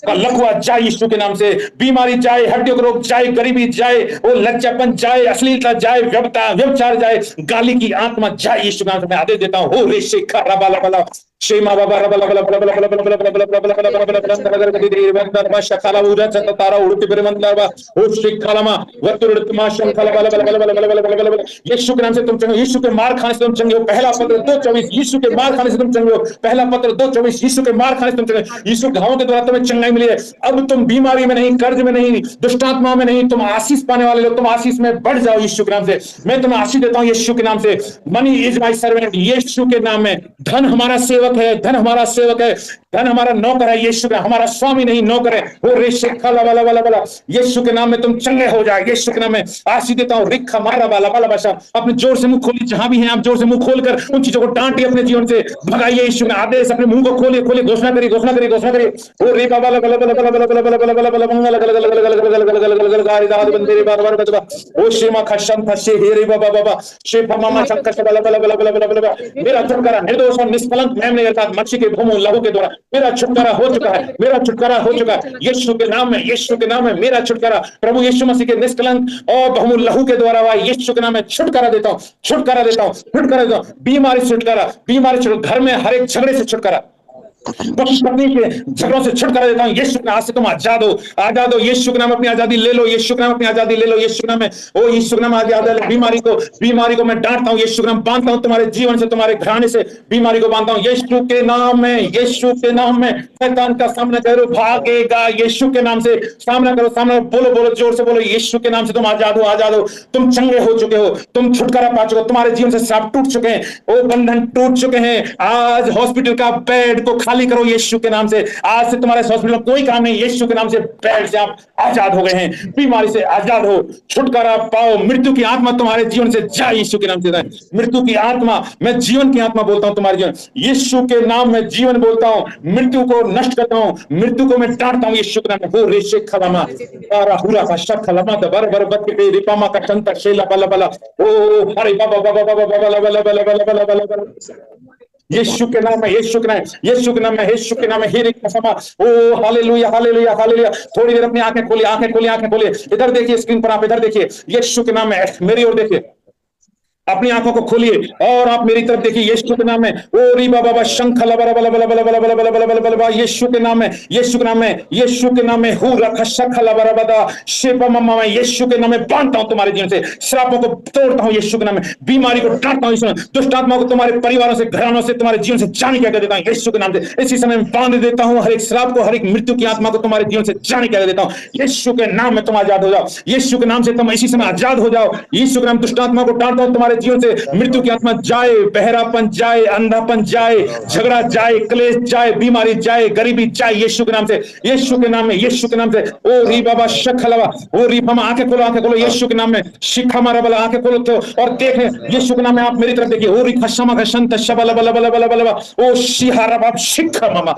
लकवा जाए यीशु के नाम से, बीमारी जाए, हड्डियों का रोग जाए, गरीबी जाए, वो लज्जापन जाए, अश्लीलता जाए, व्यभिचार जाए, गाली की आत्मा जाए यीशु के नाम से मैं आदेश देता हूं। हो रे शेखा रबा लबा शेमा बाबा रबा लबा लबा लबा लबा लबा लबा लबा लबा लबा लबा नगर गदी रे वंदर मा शखाला उरा चतारा उड़ती बिरमंदर बा ओ शिखालमा वतुरत मा शखाला लबा लबा लबा लबा लबा लबा। यीशु के नाम से तुम चंगे, यीशु के मार खाने से तुम चंगे हो। पहला पत्र 2:24, यीशु के मार खाने से तुम चंगे हो। पहला पत्र 2:24, यीशु के मार खाने से तुम चंगे, यीशु के घावों के द्वारा तुम्हें चंगाई मिली है। अब तुम बीमारी में नहीं, कर्ज में नहीं, दुष्टात्मा में नहीं, तुम आशीष पाने वाले लोग, तुम आशीष में बढ़ जाओ यीशु के नाम से। मैं तुम्हें आशीष देता हूं यीशु के नाम से। मनी इज माय सर्वेंट, यीशु के नाम में। धन हमारा सेवक है, धन हमारा सेवक है, धन हमारा नौकर है यीशु का, हमारा स्वामी नहीं नौकर है। वो रिखा वाला वाला वाला, यीशु के नाम में तुम चंगे हो जाए, यीशु के नाम में आशीष देता हूं। रिखा मारा वाला वाला भाषा, अपने जोर से मुंह खोलिए, जहां भी हैं आप जोर से मुंह खोलकर उन चीजों को डांटिए, अपने जीवन से भगाइए यीशु में आदेश। अपने मुंह को खोलिए, खोलिए, घोषणा करिए, घोषणा करिए, घोषणा करिए। वो रे बाबा वाला वाला वाला वाला वाला वाला वाला वाला वाला मंगल गल गल गल गल गल गल गल गल गारी दाद बंदेरी बार बार बदबा ओ शेमा खशन फसे हे रे बाबा बाबा शेफा मामा शंकर वाला वाला वाला वाला वाला। मेरा छुटकारा निर्दोष और निष्कलंक मैं नहीं अर्थात मच्छी के भूमों लहू के द्वारा मेरा छुटकारा हो चुका है, मेरा छुटकारा हो चुका है यीशु के नाम में, यीशु के नाम में मेरा छुटकारा प्रभु यीशु मसीह के निष्कलंक और बहुमूल लहू के द्वारा हुआ यीशु के नाम में छुटकारा देता हूं, छुटकारा देता हूं, छुटकारा देता हूं। बीमारी से छुटकारा, बीमारी से, घर में हर एक झगड़े से छुटकारा, पत्नी के झगड़ों से छुटकारा देता हूं यीशु के नाम से। तुम आजाद हो, आजाद हो यीशु के नाम। अपनी आजादी ले लो यीशु के नाम, अपनी आजादी ले लो यीशु के नाम में। ओ यीशु के नाम आजाद है। बीमारी को मैं डांटता हूं यीशु के नाम, बांधता हूं तुम्हारे जीवन से, तुम्हारे घराने से बीमारी को बांधता हूं यीशु के नाम में, यीशु के नाम में। शैतान का सामना करो, भागेगा यीशु के नाम से। सामना करो, सामना बोलो, बोलो जोर से बोलो यीशु के नाम से। तुम आजाद हो, आजाद हो, तुम चंगे हो चुके हो, तुम छुटकारा पा चुके हो, तुम्हारे जीवन से श्राप टूट चुके हैं, ओ बंधन टूट चुके हैं। आज हॉस्पिटल का बेड को खाली करो यीशु के नाम से। आज से तुम्हारे हॉस्पिटल में कोई काम नहीं, यीशु के नाम से बेड से आप आजाद हो गए हैं, बीमारी से आजाद हो, छुटकारा पाओ। मृत्यु की आत्मा तुम्हारे जीवन से जाए यीशु के नाम से। मृत्यु की आत्मा, मैं जीवन की आत्मा बोलता हूं तुम्हारे जीवन, यीशु के नाम में जीवन बोलता हूं, मृत्यु को नष्ट करता हूं, मृत्यु को मैं डांटता हूं यीशु के नाम में। हो रेशे खलामा तारा हुरा का शक खलामा बर बर बत के रिपामा का चंता शेला बला बला ओ हरे बाबा बाबा बाबा बला बला बला बला बला बला यीशु के नाम में, यीशु के नाम, यीशु के नाम में, यीशु के नाम में। हे रिकसमा ओ हालेलुया हालेलुया हालेलुया। थोड़ी देर अपनी आंखें खोलिए, आंखें खोलिए, आंखें खोलिए। इधर देखिए स्क्रीन पर, आप इधर देखिए, यीशु के नाम में मेरी ओर देखिए, अपनी आंखों को खोलिए और आप मेरी तरफ देखिए यीशु के नाम में। ओ री बाबा बा शंख ला बला बला बला बला बला बला बला बला बला यीशु के नाम में, यीशु के नाम में, यीशु के नाम में। हु रख शंख ला बरा बदा शेपा मम्मा में, यीशु के नाम में बांधता हूं तुम्हारे जीवन से, श्रापों को तोड़ता हूं यीशु के नाम में, बीमारी को डांटता हूं यीशु में, दुष्ट आत्मा को तुम्हारे परिवारों से, घरानों से, तुम्हारे जीवन से जाने क्या कर देता हूं यीशु के नाम से। इसी समय में बांध देता हूं हर एक श्राप को, हर एक मृत्यु की आत्मा को तुम्हारे जीवन से जाने क्या कर देता हूं यीशु के नाम में। तुम आजाद हो जाओ यीशु के नाम से, तुम इसी समय आजाद हो जाओ यीशु के नाम। दुष्ट आत्मा को डांटता हूं तुम्हारे जीवन से, मृत्यु की आत्मा जाए, बहरापन जाए, अंधापन जाए, झगड़ा जाए, क्लेश जाए, बीमारी जाए, गरीबी जाए यीशु के नाम से, यीशु के नाम में, यीशु के नाम से। ओ री बाबा शखलवा ओ री बाबा, आंखें खोलो, आंखें खोलो यीशु के नाम में। शिखा मारा बला, आंखें खोलो तो और देखें यीशु के नाम में। आप मेरी तरफ देखिए, ओ री खशमा खशंत शबला बला बला बला बला ओ शिहारा बाप शिखा मामा।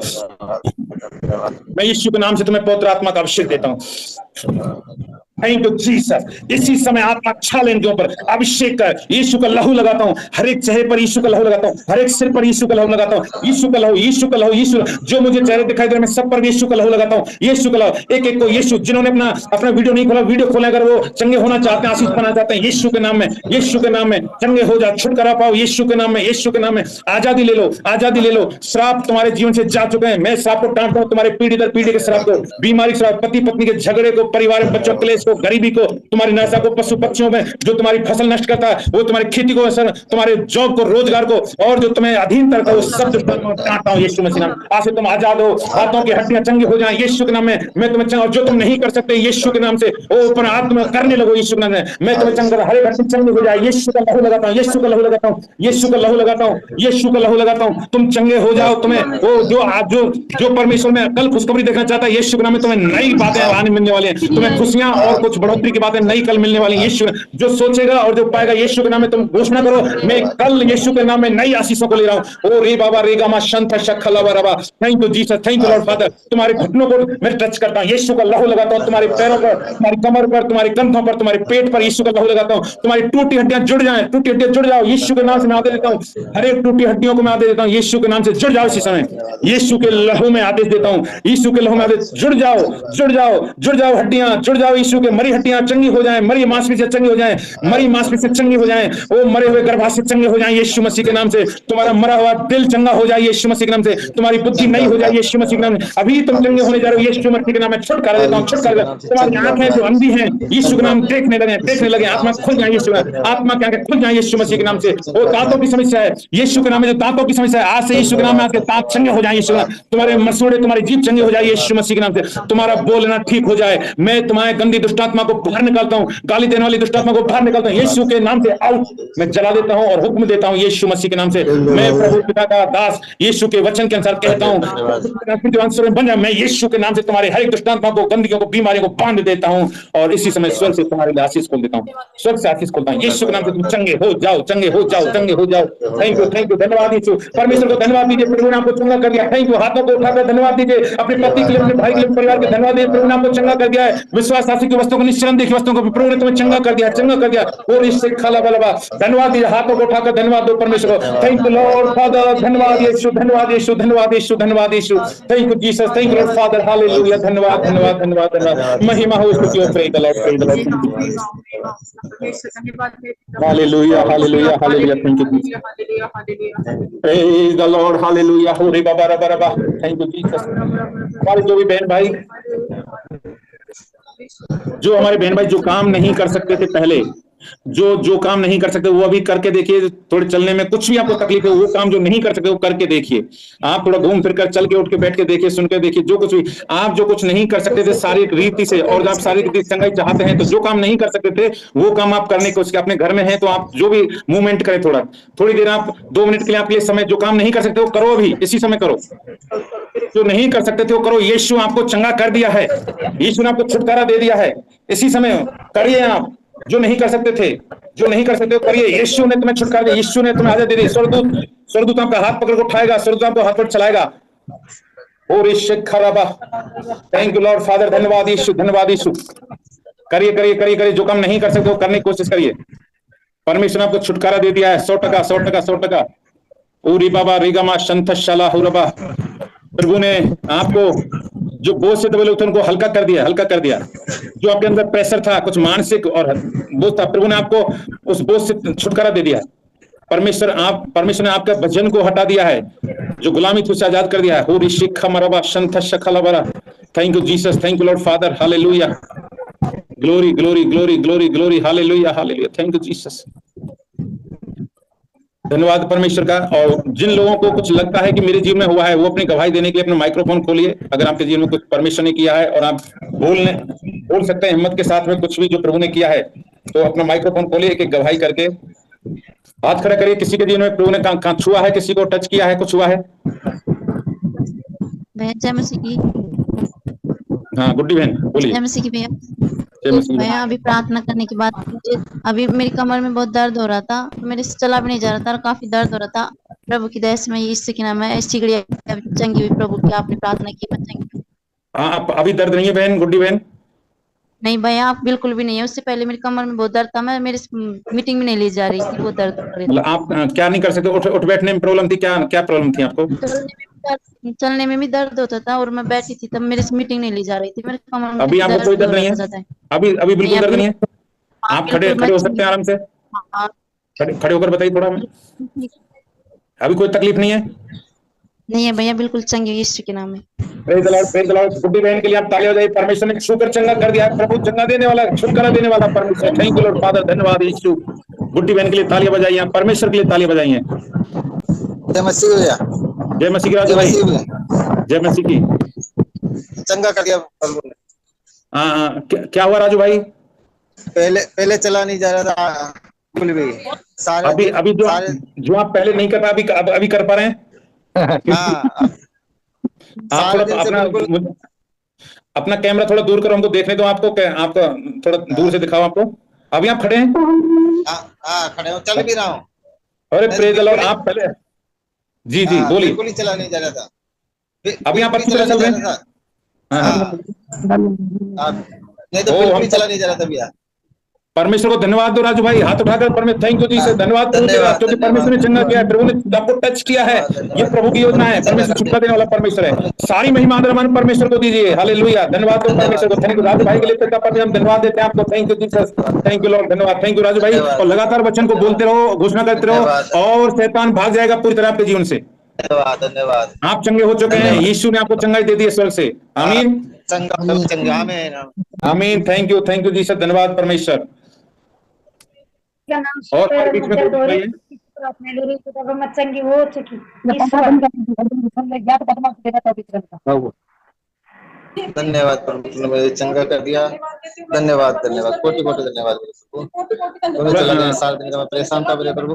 मैं यीशु के नाम से तुम्हें पवित्र आत्मा का अभिषेक देता हूं। Thank you Jesus. इसी समय आत्मा छाल इनके ऊपर अभिषेक कर, यीशु का लहू लगाता हूं, हर एक चेहरे पर यीशु का लहू लगाता हूं, हर एक सिर पर यीशु का लहू लगाता हूं, यीशु का लहू, यीशु का लहू, यीशु जो मुझे चेहरे दिखाई दे रहे, मैं सब पर यीशु का लहू लगाता हूं, यीशु का लहू। एक एक को यीशु, जिन्होंने अपना वीडियो नहीं खोला, वीडियो खोले, अगर वो चंगे होना चाहते हैं, आशीष पाना चाहते हैं, यीशु के नाम में, यीशु के नाम में चंगे हो जाओ, छुटकारा पाओ यीशु के नाम में, यीशु के नाम में। आजादी ले लो, आजादी ले लो। श्राप तुम्हारे जीवन से जा चुके हैं, मैं श्राप को डांटता हूं, तुम्हारे पीढ़ी दर पीढ़ी के श्राप को, बीमारी श्राप, पति पत्नी के झगड़े को, परिवार बच्चों क्लेश को, को, गरीबी को, तुम्हारी निराशा को, पशु पक्षियों में जो तुम्हारी फसल नष्ट करता है, वो तुम्हारी खेती को, तुम्हारे जॉब को, रोजगार को, और जो तुम्हें अधीन करता है, वो सब काटता हूँ यीशु मसीह नाम। आज से तुम आजाद हो, हाथों की हड्डियां चंगी हो जाएं यीशु के नाम में। मैं तुम्हें चंगा, जो तुम नहीं कर सकते यीशु के नाम से, वो ऊपर आत्मा करने लगो यीशु के नाम में। मैं तुम्हें चंगा, हर एक हड्डी चंगी हो जाए, यीशु का लहू लगाता हूँ, यीशु का लहू लगाता हूँ, यीशु का लहू लगाता हूँ, यीशु का लहू लगाता हूँ। तुम चंगे हो जाओ। तुम्हें वो जो परमेश्वर में कल खुशखबरी देखना चाहता है, यीशु के नाम में तुम्हें नई बातें आने मिलने वाली हैं, तुम्हें खुशियां और कुछ बढ़ोतरी की बातें नई कल मिलने वाली हैं। यीशु जो सोचेगा और जो पाएगा, यीशु के नाम में तुम घोषणा करो, मैं कल यीशु के नाम में नई आशीषों को ले रहा हूँ। ओ रे बाबा रे gamma शंत शखला rava, thank you Jesus, thank you Lord father. तुम्हारे घुटनों को मैं टच करता हूँ, यीशु का लहू लगाता हूँ, तुम्हारे पैरों पर, तुम्हारी कमर पर, तुम्हारे कंधों पर, तुम्हारे पेट पर यीशु का लहू लगाता हूँ। तुम्हारी टूटी हड्डियां जुड़ जाएं, टूटी हड्डियां जुड़ जाओ यीशु के नाम से। मैं आदेश देता हूँ, हर एक टूटी हड्डियों को मैं आदेश देता हूँ, यीशु के नाम से जुड़ जाओ इसी समय। यीशु के लहू में आदेश देता हूँ, यीशु के लहू में आदेश, जुड़ जाओ, जुड़ जाओ, जुड़ जाओ, हड्डियां जुड़ जाओ। यीशु के मरी हड्डियां चंगी हो जाएं, मरी मांसपेशियां चंगी हो जाएं, मरी मांसपेशियां चंगी हो जाएं, वो मरे हुए गर्भाशय चंगे हो जाएं यीशु मसीह के नाम से। तुम्हारा मरा हुआ दिल चंगा हो जाए यीशु मसीह के नाम से। तुम्हारी बुद्धि नई हो जाए यीशु मसीह के नाम से। अभी तुम चंगे होने जा रहे हो यीशु मसीह के नाम में। छुटकारा देता हूँ, छुटकारा। तुम्हारी आंखें जो अंधी हैं यीशु के नाम देखने लगे, आत्मा खुल जाए यीशु, आत्मा की आंखें खुल जाए यीशु मसीह के नाम से। वो दांतों की समस्या है यीशु के नाम में, जो दांतों की समस्या है आज से यीशु के नाम में आपके दांत चंगे हो जाए यीशु। तुम्हारे मसूड़े, तुम्हारी जीभ चंगी हो जाए यीशु मसीह के नाम से। तुम्हारा बोलना ठीक हो जाए। मैं तुम्हारे गंदी दुष्टात्मा को बाहर निकालता हूँ, गाली देने वाली दुष्टात्मा को बाहर निकालता हूँ यीशु के नाम से। आउट, मैं जला देता हूँ और हुक्म देता हूँ यीशु मसीह के नाम से। मैं प्रभु पिता का दास यीशु के वचन के अनुसार कहता हूँ, बन जाए। मैं यीशु के नाम से तुम्हारे हर एक दुष्टात्मा को, गंदगियों को, बीमारियों को बांध देता हूँ और इसी समय स्वर्ग से तुम्हारे लिए आशीष खोल देता हूँ, स्वर्ग से आशीष खोलता हूँ यीशु के नाम से। तुम चंगे हो जाओ, चंगे हो जाओ, चंगे हो जाओ। थैंक यू, थैंक यू, धन्यवाद यीशु। परमेश्वर को धन्यवाद दीजिए, प्रभु ने आपको चंगा कर दिया। Thank you. हाथों को उठाकर धन्यवाद दीजिए, अपने पति के लिए, अपने भाई के लिए, परिवार के धन्यवाद दीजिए। प्रभु ने आपको चंगा कर दिया है। विश्वास राशि की वस्तुओं को, निश्चलन देखी वस्तुओं को प्रभु ने तुम्हें चंगा कर दिया, चंगा कर दिया। और इससे खाला बलवा धन्यवाद दीजिए, हाथों को उठाकर धन्यवाद दो परमेश्वर को। थैंक यू लॉर्ड फादर, धन्यवाद यीशु, धन्यवाद यीशु, धन्यवाद यीशु, धन्यवाद यीशु। Thank you Jesus, thank you Lord Father, hallelujah. धन्यवाद, धन्यवाद, धन्यवाद, धन्यवाद। महिमा हो स्तुति हो, praise the Lord, praise the Lord. Hallelujah, hallelujah, hallelujah. Thank you Jesus, praise the Lord, hallelujah. हो रे बाबा रबा रबा, थैंक यू जीसस। हमारे जो भी बहन भाई, जो हमारे बहन भाई जो काम नहीं कर सकते थे पहले, जो काम नहीं कर सकते वो अभी करके देखिए। थोड़े चलने में कुछ भी आपको तकलीफ है, वो काम जो नहीं कर सकते वो करके देखिए। आप थोड़ा घूम फिर कर, चल के, उठ के, बैठ के देखिए, सुन के देखिए। जो कुछ भी आप जो कुछ नहीं कर सकते थे शारीरिक रीति से, और आप शारीरिक रीति से चंगाई चाहते हैं, तो जो काम नहीं कर सकते थे वो काम आप करने की कोशिश। अपने घर में है तो आप जो भी मूवमेंट करें, थोड़ी देर आप 2 मिनट के लिए आपके लिए समय, जो काम नहीं कर सकते वो करो, अभी इसी समय करो। जो नहीं कर सकते थे वो करो। यीशु आपको चंगा कर दिया है, यीशु ने आपको छुटकारा दे दिया है, इसी समय करिए। आप जो नहीं कर सकते थे, जो नहीं कर सकते करिए। यीशु ने तुम्हें छुटकारा दिया, यीशु ने तुम्हें आजादी दे दी। स्वर्गदूत आपका हाथ पकड़ को उठाएगा, स्वर्गदूत आपको हाथ पर चलाएगा। और खराबा, थैंक यू लॉर्ड फादर, धन्यवाद यीशु, धन्यवाद यीशु। करिए, करिए, करिए, करिए। जो काम नहीं कर सकते वो करने की कोशिश करिए। परमेश्वर ने आपको छुटकारा दे दिया है, 100%, 100%, 100%। उरी बाबा रिगमा शंतशाला हुरबा। प्रभु ने आपको जो बोझ से दबे लोग थे उनको हल्का कर दिया, हल्का कर दिया। जो आपके अंदर प्रेशर था, कुछ मानसिक और बोझ था, प्रभु ने आपको उस बोझ से छुटकारा दे दिया। परमेश्वर ने आपके वजन को हटा दिया है, जो गुलामी थी उसे आजाद कर दिया है। हो ऋषिक मरबा शंथ शखलबरा। Thank you Jesus, thank you Lord Father, hallelujah. Glory, glory, glory, glory, glory, hallelujah, hallelujah. Thank you Jesus, धन्यवाद परमेश्वर का। और जिन लोगों को कुछ लगता है कि मेरे जीवन में हुआ है, वो अपनी गवाही देने के लिए अपना माइक्रोफोन खोलिए। अगर आपके जीवन में कुछ परमेश्वर ने किया है और आप बोल सकते हैं हिम्मत के साथ में कुछ भी जो प्रभु ने किया है, तो अपना माइक्रोफोन खोलिए, एक एक गवाही करके हाथ खड़ा करिए। किसी के जीवन में प्रभु ने कहाँ छुआ है, किसी को टच किया है, कुछ हुआ है? जय मसीह की। हाँ गुड्डी बहन बोलिए। जय मसीह की भैया। मैं अभी प्रार्थना करने के बाद मुझे अभी मेरी कमर में बहुत दर्द हो रहा था, मेरे से चला भी नहीं जा रहा था और काफी दर्द हो रहा था। प्रभु की दया से मैं इससे के नाम है चिगड़ी चंगी हुई। प्रभु की आपने प्रार्थना की, मैं चंगी। हाँ, अभी दर्द नहीं है बहन, गुड्डी बहन? नहीं भैया, आप बिल्कुल भी नहीं है। उससे पहले मेरी कमर में बहुत दर्द था, मैं मेरी मीटिंग में नहीं ले जा रही थी, वो दर्द हो रही थी। आप क्या नहीं कर सकते? उठ बैठने में प्रॉब्लम थी? क्या प्रॉब्लम थी आपको? चलने में भी दर्द होता था और मैं बैठी थी तब मेरे से मीटिंग नहीं ली जा रही थी। मेरे कमर में अभी आपको कोई दर्द नहीं है? अभी बिल्कुल दर्द नहीं है? आप खड़े हो सकते हैं आराम से? खड़े होकर बताइए थोड़ा। अभी कोई तकलीफ नहीं है? नहीं है भैया, बिल्कुल चंगी हुई यीशु के नाम में। Praise the Lord, praise the Lord. Guddi बहन के लिए आप ताली बजाइए। परमेश्वर ने छूकर चंगा कर दिया है। प्रभु चंगा देने वाला, छुटकारा देने वाला परमेश्वर। थैंक यू लॉर्ड फादर, धन्यवाद यीशु। गुड्डी बहन के लिए तालियां बजाइए, परमेश्वर के लिए तालियां बजाइए। जय मसीह भैया। जय मसीह की, जय राजू भाई मसीह भैया। जय मसीह की। चंगा कर दिया प्रभु ने। हाँ, क्या हुआ राजू भाई? पहले चला नहीं जा रहा था बिल्कुल भी। सारे अभी जो आप पहले नहीं कर पाए, अभी कर पा रहे हैं। हाँ, आप थोड़ा अपना कैमरा थोड़ा दूर करो, हमको देखने दो। आपको थोड़ा दूर से दिखाओ आपको। अभी आप खड़े हैं? हाँ खड़े हो, चल भी रहा हूँ। अरे प्रेज द लॉर्ड। आप पहले जी बोलिए। बिल्कुल ही चला नहीं जा रहा था। अभी आप अच्छी तरह चल रहे हैं? नहीं तो बिल्कुल ही चला नहीं जा रहा था भैया। परमेश्वर को धन्यवाद दो राजू भाई, हाथ उठाकर परमेश्वर थैंक यू जी से धन्यवाद प्रभु तेरा, क्योंकि परमेश्वर ने चंगा किया है। प्रभु ने आपको टच किया है। ये प्रभु की योजना है। परमेश्वर छुटकारा देने वाला परमेश्वर है। सारी महिमा आदर परमेश्वर को दीजिए। हालेलुया, धन्यवाद दो परमेश्वर को। थैंक यू राजू भाई के लिए हम धन्यवाद देते हैं आपको। Thank you Jesus, thank you Lord, धन्यवाद। थैंक यू राजू भाई। और लगातार वचन को बोलते रहो, घोषणा करते रहो, और शैतान भाग जाएगा पूरी तरह आपके जीवन से। धन्यवाद। आप चंगे हो चुके हैं। यीशु ने आपको चंगाई दे दी है स्वर्ग से। आमीन, आमीन। थैंक यू जीसस, धन्यवाद परमेश्वर। और बीच में चंगी हो चुकी। धन्यवाद परमेश्वर ने चंगा कर दिया। धन्यवाद, कोटि कोटि धन्यवाद। सारे दिन का मैं परेशान था प्रभु।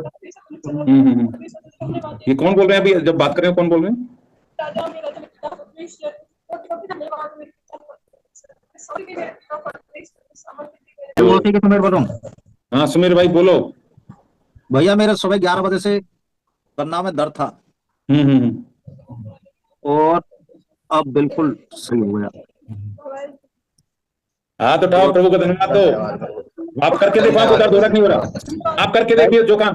ये कौन बोल रहे हैं अभी जब बात कर रहे हैं? कौन बोल रहे हैं? हाँ सुमीर भाई बोलो। भैया मेरा सुबह 11 बजे से गन्ना में दर्द था। और अब बिल्कुल सही हो गया। हाथ उठाओ, प्रभु का धन्यवाद दो। आप करके देखो, आपको दर्द हो रहा नहीं हो रहा? आप करके देखिए जो काम।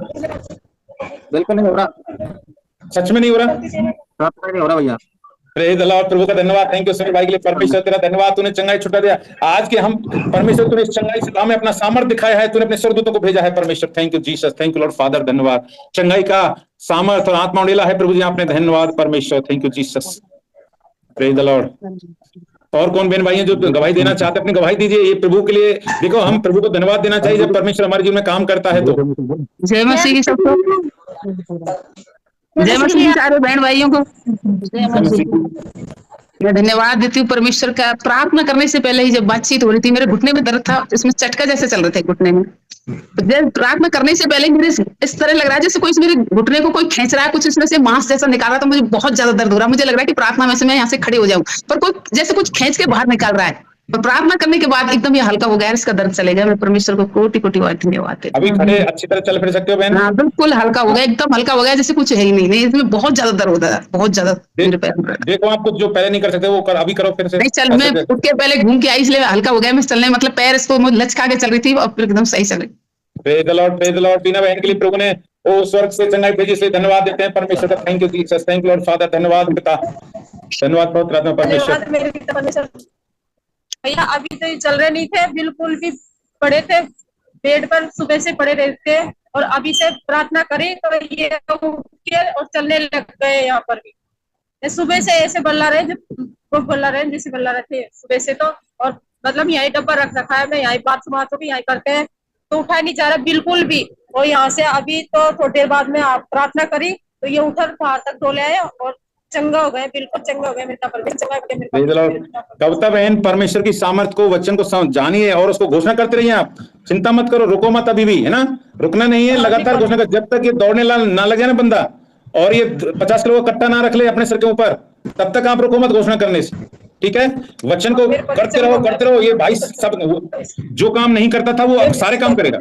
बिल्कुल नहीं हो रहा। सच में नहीं हो रहा? नहीं हो रहा भैया। प्रेज द लॉर्ड, प्रभु का धन्यवाद। थैंक यू सुनील भाई के लिए। परमेश्वर तेरा धन्यवाद, तूने चंगाई छुटा दिया आज के हम। परमेश्वर तूने इस चंगाई से हमें अपना सामर्थ्य दिखाया है। तूने अपने स्वर्गदूतों को भेजा है परमेश्वर। Thank you Jesus, thank you Lord father, धन्यवाद। चंगाई का सामर्थ्य और आत्मा उड़ेला है प्रभु जी आपने। धन्यवाद परमेश्वर, thank you Jesus, praise the Lord. और कौन बहन भाई हैं जो गवाही देना चाहते हैं? अपनी गवाही दीजिए ये प्रभु के लिए। देखो हम प्रभु को धन्यवाद देना चाहिए जब परमेश्वर हमारे जीवन में काम करता है तो। जय मसीह की सबको, जय मसीह सारे बहन भाइयों को मैं धन्यवाद देती हूँ परमेश्वर का। प्रार्थना करने से पहले ही जब बातचीत हो रही थी, मेरे घुटने में दर्द था, इसमें चटका जैसे चल रहे थे घुटने में। जब प्रार्थना करने से पहले मेरे इस तरह लग रहा है जैसे कोई मेरे घुटने को कोई खींच रहा है, कुछ इसमें से मांस जैसा निकाल रहा है। तो मुझे बहुत ज्यादा दर्द हो रहा है। मुझे लग रहा है कि प्रार्थना में से मैं यहाँ से खड़ी हो जाऊं, पर कोई जैसे कुछ खींच के बाहर निकाल रहा है। और प्रार्थना करने के बाद एकदम ये हल्का हो गया, इसका दर्द चलेगा। मैं परमेश्वर को कोटि कोटि धन्यवाद देती हूं। अभी खड़े अच्छी तरह चल फिर सकते हो बहन? हाँ बिल्कुल हल्का हो गया, एकदम हल्का हो गया, जैसे कुछ है ही नहीं। नहीं इसमें बहुत ज्यादा दर्द होता है, बहुत ज्यादा मेरे पैर में। देखो आप कुछ जो पहले नहीं कर सकते वो अभी करो फिर से। नहीं चल, मैं उठ के पहले घूम के आई इसलिए हल्का हो गया। मैं चलने मतलब पैर इसको लचका के चल रही थी, अब एकदम सही चल रही। Praise the Lord, praise the Lord. Beena बहन के लिए प्रभु ने वो स्वर्ग से चंगाई भेजी, इसलिए धन्यवाद देते हैं परमेश्वर का। Thank you Jesus, thank you Lord father, धन्यवाद पिता, धन्यवाद बहुत आत्मा परमेश्वर। भैया अभी तो चल रहे नहीं थे, बिल्कुल भी पड़े थे बेड पर, सुबह से पड़े रहते और अभी से प्रार्थना करी तो ये उठ के और चलने लग गए। यहाँ पर भी सुबह से ऐसे बल्ला रहे जैसे बल्ला रहे थे सुबह से तो। और मतलब यही डब्बा रख रखा है, मैं यही बात भी यही करते हैं तो उठा नहीं जा रहा बिल्कुल भी। और यहाँ से अभी तो थोड़ी देर बाद में आप प्रार्थना करी तो ये उठा बाहर तक डोले आए और चंगा हो गए, बिल्कुल चंगा हो गया। मेरे कविता बहन, परमेश्वर की सामर्थ को, वचन को जानिए और उसको घोषणा करते रहिए। आप चिंता मत करो, रुको मत अभी भी, है ना? रुकना नहीं है, लगातार घोषणा कर जब तक ये दौड़ने ना लग जाए ना बंदा, और ये 50 किलो का कट्टा ना रख ले अपने सर के ऊपर, तब तक आप रुको मत घोषणा करने से। ठीक है, वचन को करते रहो। ये भाई सब जो काम नहीं करता था वो अब सारे काम करेगा।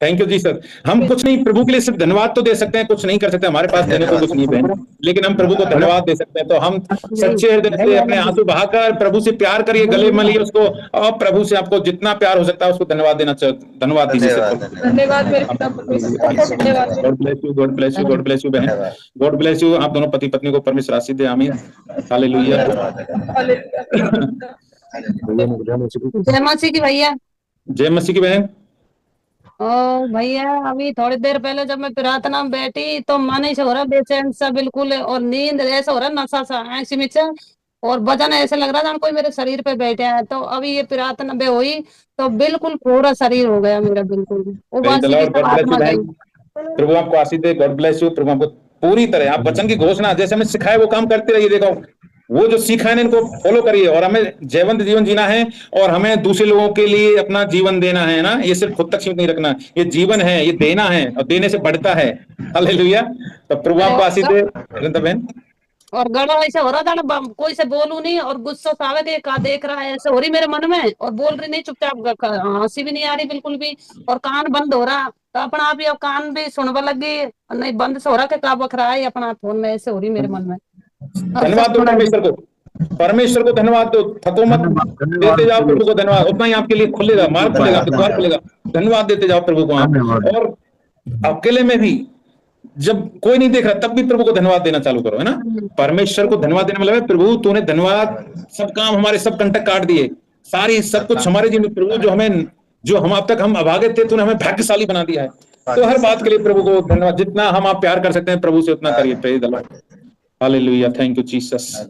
Thank you ji sir. हम कुछ नहीं, प्रभु के लिए सिर्फ धन्यवाद तो दे सकते हैं, कुछ नहीं कर सकते, हमारे पास देने को कुछ नहीं है, लेकिन हम प्रभु को धन्यवाद दे सकते हैं। तो हम सच्चे हृदय से अपने आंसू बहाकर प्रभु से प्यार करिए, गले मलिए उसको, और प्रभु से आपको जितना प्यार हो सकता है उसको धन्यवाद देना चाहिए। धन्यवाद दीजिए। God bless you, God bless you, God bless you बहन, गॉड ब्लेस यू। आप दोनों पति पत्नी को परमेश्वर आशीष दे। आमीन, हालेलुया। जय मसीह की भैया, जय मसीह की बहन। और भैया अभी थोड़ी देर पहले जब मैं प्रार्थना में बैठी तो मन ऐसे हो रहा बेचैन सा बिल्कुल, और नींद ऐसा हो रहा नशा सा ऐसी में से, और वजन ऐसे लग रहा था कोई मेरे शरीर पे बैठा है। तो अभी ये प्रार्थना में हुई तो बिल्कुल पूरा शरीर हो गया मेरा, बिल्कुल उबासी की सब आत्मा गई। प्रभु आपको आशीष दे, गॉड ब्लेस यू। प्रभु आपको पूरी तरह, आप वचन की घोषणा जैसे हमें सिखाए वो काम करते रहिए। देखो वो जो सीखा है इनको फॉलो करिए, और हमें जयवंत जीवन जीना है और हमें दूसरे लोगों के लिए अपना जीवन देना है ना। ये सिर्फ खुद तक सीमित नहीं रखना, ये जीवन है, ये देना है और देने से बढ़ता है। हालेलुया। तो प्रभु आपको आशीष दे बहन। और गड़ा ऐसा हो रहा था ना, कोई से बोलू नहीं और गुस्सा सावे के का देख रहा है ऐसे हो रही मेरे मन में, और बोल रही नहीं, चुपचाप हंसी भी नहीं आ रही बिल्कुल भी, और कान बंद हो रहा तो अपना आप ही कान भी सुनवा लगी, नहीं बंद से हो रहा का बख रहा है अपना फोन में, ऐसे हो रही मेरे मन में। धन्यवाद दो परमेश्वर को, परमेश्वर को धन्यवाद दो, थको मत, देते जाओ प्रभु को धन्यवाद। उतना ही आपके लिए खुलेगा, मार्ग खुलेगा, द्वार खुलेगा। धन्यवाद देते जाओ प्रभु को आप। और अकेले में भी जब कोई नहीं देख रहा तब भी प्रभु को धन्यवाद देना चालू करो, है ना। परमेश्वर को धन्यवाद देने मतलब प्रभु तूने धन्यवाद, सब काम हमारे सब कंटक काट दिए, सारी सब कुछ हमारे जीवन में प्रभु, जो हम अब तक हम अभागे थे तूने हमें भाग्यशाली बना दिया है। तो हर बात के लिए प्रभु को धन्यवाद। जितना हम आप प्यार कर सकते हैं प्रभु से उतना करिए। Praise the Lord, hallelujah, thank you Jesus.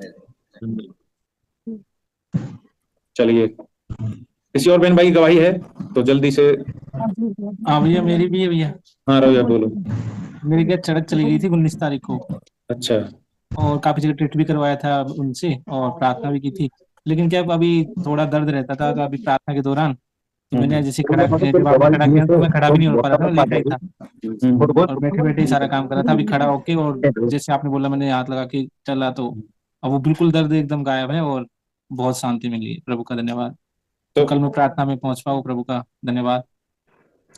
चलिए, किसी और बहन भाई की गवाही है तो जल्दी से। हाँ भैया, मेरी भी है भैया। हाँ रविया बोलो। मेरी क्या चढ़क चली गई थी 19 तारीख को। अच्छा। और काफी जगह ट्रीट भी करवाया था उनसे और प्रार्थना भी की थी, लेकिन क्या अभी थोड़ा दर्द रहता था। तो अभी प्रार्थना के दौरान तो मैंने जैसे खड़ा किया तो मैं खड़ा भी नहीं हो पा रहा था, लेटा ही था और बैठे बैठे ही सारा काम कर रहा था। अभी खड़ा होके और जैसे आपने बोला मैंने हाथ लगा के चला तो अब वो बिल्कुल दर्द एकदम गायब है और बहुत शांति मिली। प्रभु का धन्यवाद। तो कल मैं प्रार्थना में पहुंच पाऊँ, प्रभु का धन्यवाद।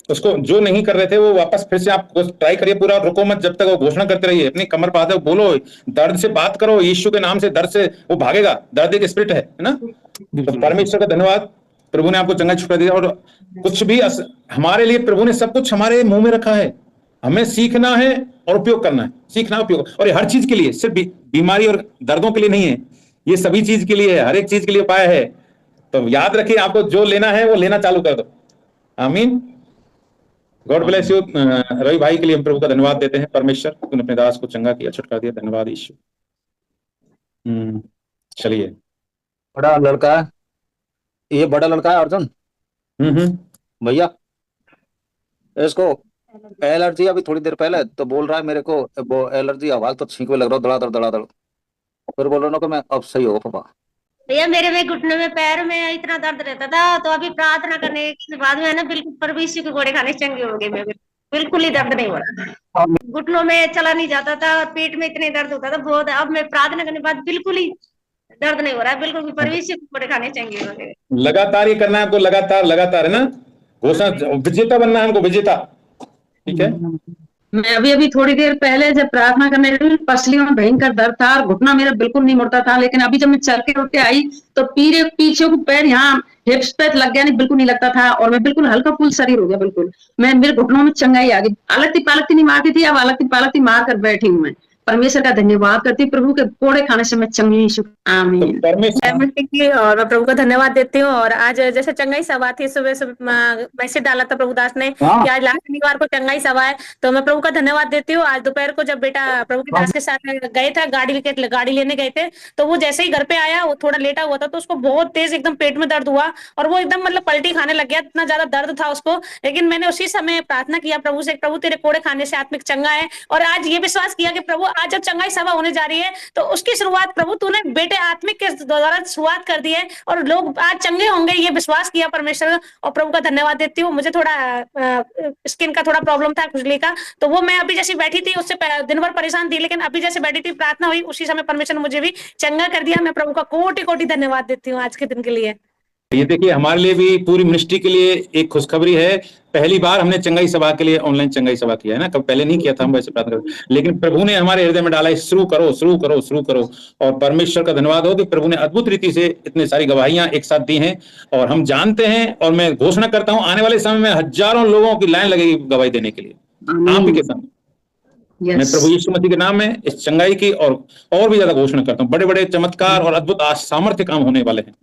उसको जो नहीं कर रहे थे वो वापस फिर से आप ट्राई करिए पूरा, रुको मत, जब तक वो घोषणा करते रहिए। अपनी कमर पर हाथ बोलो, दर्द से बात करो, यीशु के नाम से दर्द से वो भागेगा। दर्द एक स्पिरिट है ना। तो परमेश्वर का धन्यवाद, प्रभु ने आपको चंगा छुड़ा दिया। और कुछ भी हमारे लिए प्रभु ने सब कुछ हमारे मुंह में रखा है, हमें सीखना है और उपयोग करना है। सीखना उपयोग, और ये हर चीज के लिए, सिर्फ बीमारी और दर्दों के लिए नहीं है, ये सभी चीज के लिए है, हर एक चीज के लिए उपाय है। तो याद रखिए, आपको जो लेना है वो लेना चालू कर दो। आमीन। God bless you. रवि भाई के लिए हम प्रभु का धन्यवाद देते हैं। परमेश्वर तूने अपने दास को चंगा किया, छुटकारा दिया, धन्यवाद यीशु। चलिए, बड़ा लड़का है, ये बड़ा लड़का है अर्जुन भैया, इसको एलर्जी अभी थोड़ी देर पहले तो बोल रहा है मेरे को, वो एलर्जी आवाज तो छींकने लग रहा है, धड़ाधड़। फिर बोल रहा हूँ कि मैं अब सही हो पापा। भैया मेरे में घुटने में पैर में इतना दर्द रहता था, तो अभी प्रार्थना करने के बाद में है ना बिल्कुल परमेश्वर के घोड़े खाने चंगे हो गए। मैं बिल्कुल ही दर्द नहीं हो रहा, घुटनों में चला नहीं जाता था और पेट में इतने दर्द होता था बहुत। अब मैं प्रार्थना करने के बाद बिल्कुल ही दर्द नहीं हो रहा है, बिल्कुल भी परमेश्वर के घोड़े खाने चंगे हो गए। लगातार ये करना है आपको, लगातार है ना। घोषणा, विजेता बनना है हमको, विजेता। ठीक है। मैं अभी थोड़ी देर पहले जब प्रार्थना करने गई, पसलियों में भयंकर दर्द था और घुटना मेरा बिल्कुल नहीं मुड़ता था, लेकिन अभी जब मैं चल के उठ के आई तो पीछे को पैर यहाँ हिप्स पे लग गया, नहीं बिल्कुल नहीं लगता था, और मैं बिल्कुल हल्का फुल शरीर हो गया बिल्कुल। मेरे घुटनों में चंगाई आ गई। अलगती पालकती नहीं मारती थी, अब अलगती पालकती मार कर बैठी हूँ। मैं परमेश्वर का धन्यवाद करती हूँ, प्रभु के कोड़े खाने से मैं चंगी। आमीन। और मैं प्रभु का धन्यवाद देती हूँ। और आज जैसे चंगाई सभा थी, सुबह सुबह मैसेज डाला था प्रभु दास ने कि आज लास्ट शनिवार को चंगाई सभा है, तो मैं प्रभु का धन्यवाद देती हूँ। आज दोपहर को जब बेटा प्रभु के दास के साथ गए थे, गाड़ी लेने गए थे, तो वो जैसे ही घर पे आया, वो थोड़ा लेटा हुआ था, तो उसको बहुत तेज एकदम पेट में दर्द हुआ और वो एकदम मतलब पलटी खाने लग गया, इतना ज्यादा दर्द था उसको। लेकिन मैंने उसी समय प्रार्थना किया प्रभु से, प्रभु तेरे कोड़े खाने से आत्मिक चंगा है। और आज ये विश्वास किया कि प्रभु आज जब चंगाई सभा होने जा रही है तो उसकी शुरुआत प्रभु तूने बेटे आत्मिक के द्वारा शुरुआत कर दी है और लोग आज चंगे होंगे, ये विश्वास किया परमेश्वर। और प्रभु का धन्यवाद देती हूँ। मुझे थोड़ा स्किन का थोड़ा प्रॉब्लम था, खुजली का, तो वो मैं अभी जैसे बैठी थी उससे दिन भर परेशान थी, लेकिन अभी जैसे बैठी थी प्रार्थना हुई उसी समय परमेश्वर ने मुझे भी चंगा कर दिया। मैं प्रभु का कोटि कोटि धन्यवाद देती हूँ आज के दिन के लिए। ये देखिए, हमारे लिए भी पूरी मिनिस्ट्री के लिए एक खुशखबरी है। पहली बार हमने चंगाई सभा के लिए ऑनलाइन चंगाई सभा किया है ना, कब पहले नहीं किया था हम वैसे प्रार्थना करते, लेकिन प्रभु ने हमारे हृदय में डाला है, शुरू करो। और परमेश्वर का धन्यवाद हो कि प्रभु ने अद्भुत रीति से इतने सारी गवाहियां एक साथ दी हैं। और हम जानते हैं, और मैं घोषणा करता हूं आने वाले समय में हजारों लोगों की लाइन लगेगी गवाही देने के लिए आप ही के सामने। मैं प्रभु यीशु मसीह के नाम में इस चंगाई की और भी ज्यादा घोषणा करता हूँ। बड़े बड़े चमत्कार और अद्भुत सामर्थ्य काम होने वाले हैं।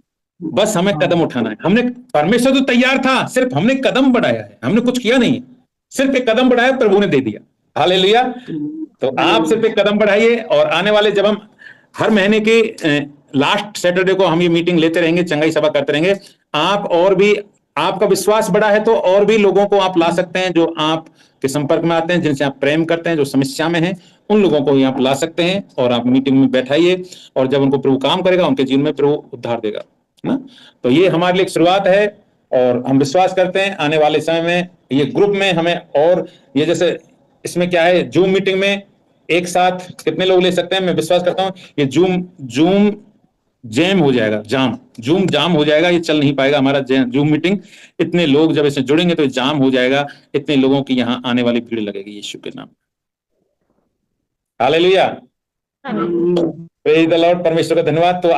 बस हमें कदम उठाना है। हमने, परमेश्वर तो तैयार था, सिर्फ हमने कदम बढ़ाया है, हमने कुछ किया नहीं, सिर्फ एक कदम बढ़ाया, प्रभु ने दे दिया। हालेलुया। तो आप सिर्फ एक कदम बढ़ाइए, और आने वाले, जब हम हर महीने के लास्ट सैटरडे को हम ये मीटिंग लेते रहेंगे, चंगाई सभा करते रहेंगे, आप और भी, आपका विश्वास बड़ा है तो और भी लोगों को आप ला सकते हैं, जो आपके संपर्क में आते हैं, जिनसे आप प्रेम करते हैं, जो समस्या में हैं, उन लोगों को ही आप ला सकते हैं, और आप मीटिंग में बैठाइए, और जब उनको प्रभु काम करेगा, उनके जीवन में प्रभु उद्धार देगा ना। तो ये हमारे लिए एक शुरुआत है, और हम विश्वास करते हैं आने वाले समय में ये ग्रुप में हमें, और ये जैसे इसमें क्या है, जूम मीटिंग में एक साथ कितने लोग ले सकते हैं, मैं विश्वास करता हूं ये जूम जैम हो जाएगा, जूम जाम हो जाएगा, ये चल नहीं पाएगा हमारा जूम मीटिंग। इतने लोग जब इसमें जुड़ेंगे तो जाम हो जाएगा, इतने लोगों की यहाँ आने वाली भीड़ लगेगी यीशु के नाम। Hallelujah, praise the Lord. परमेश्वर का धन्यवाद। तो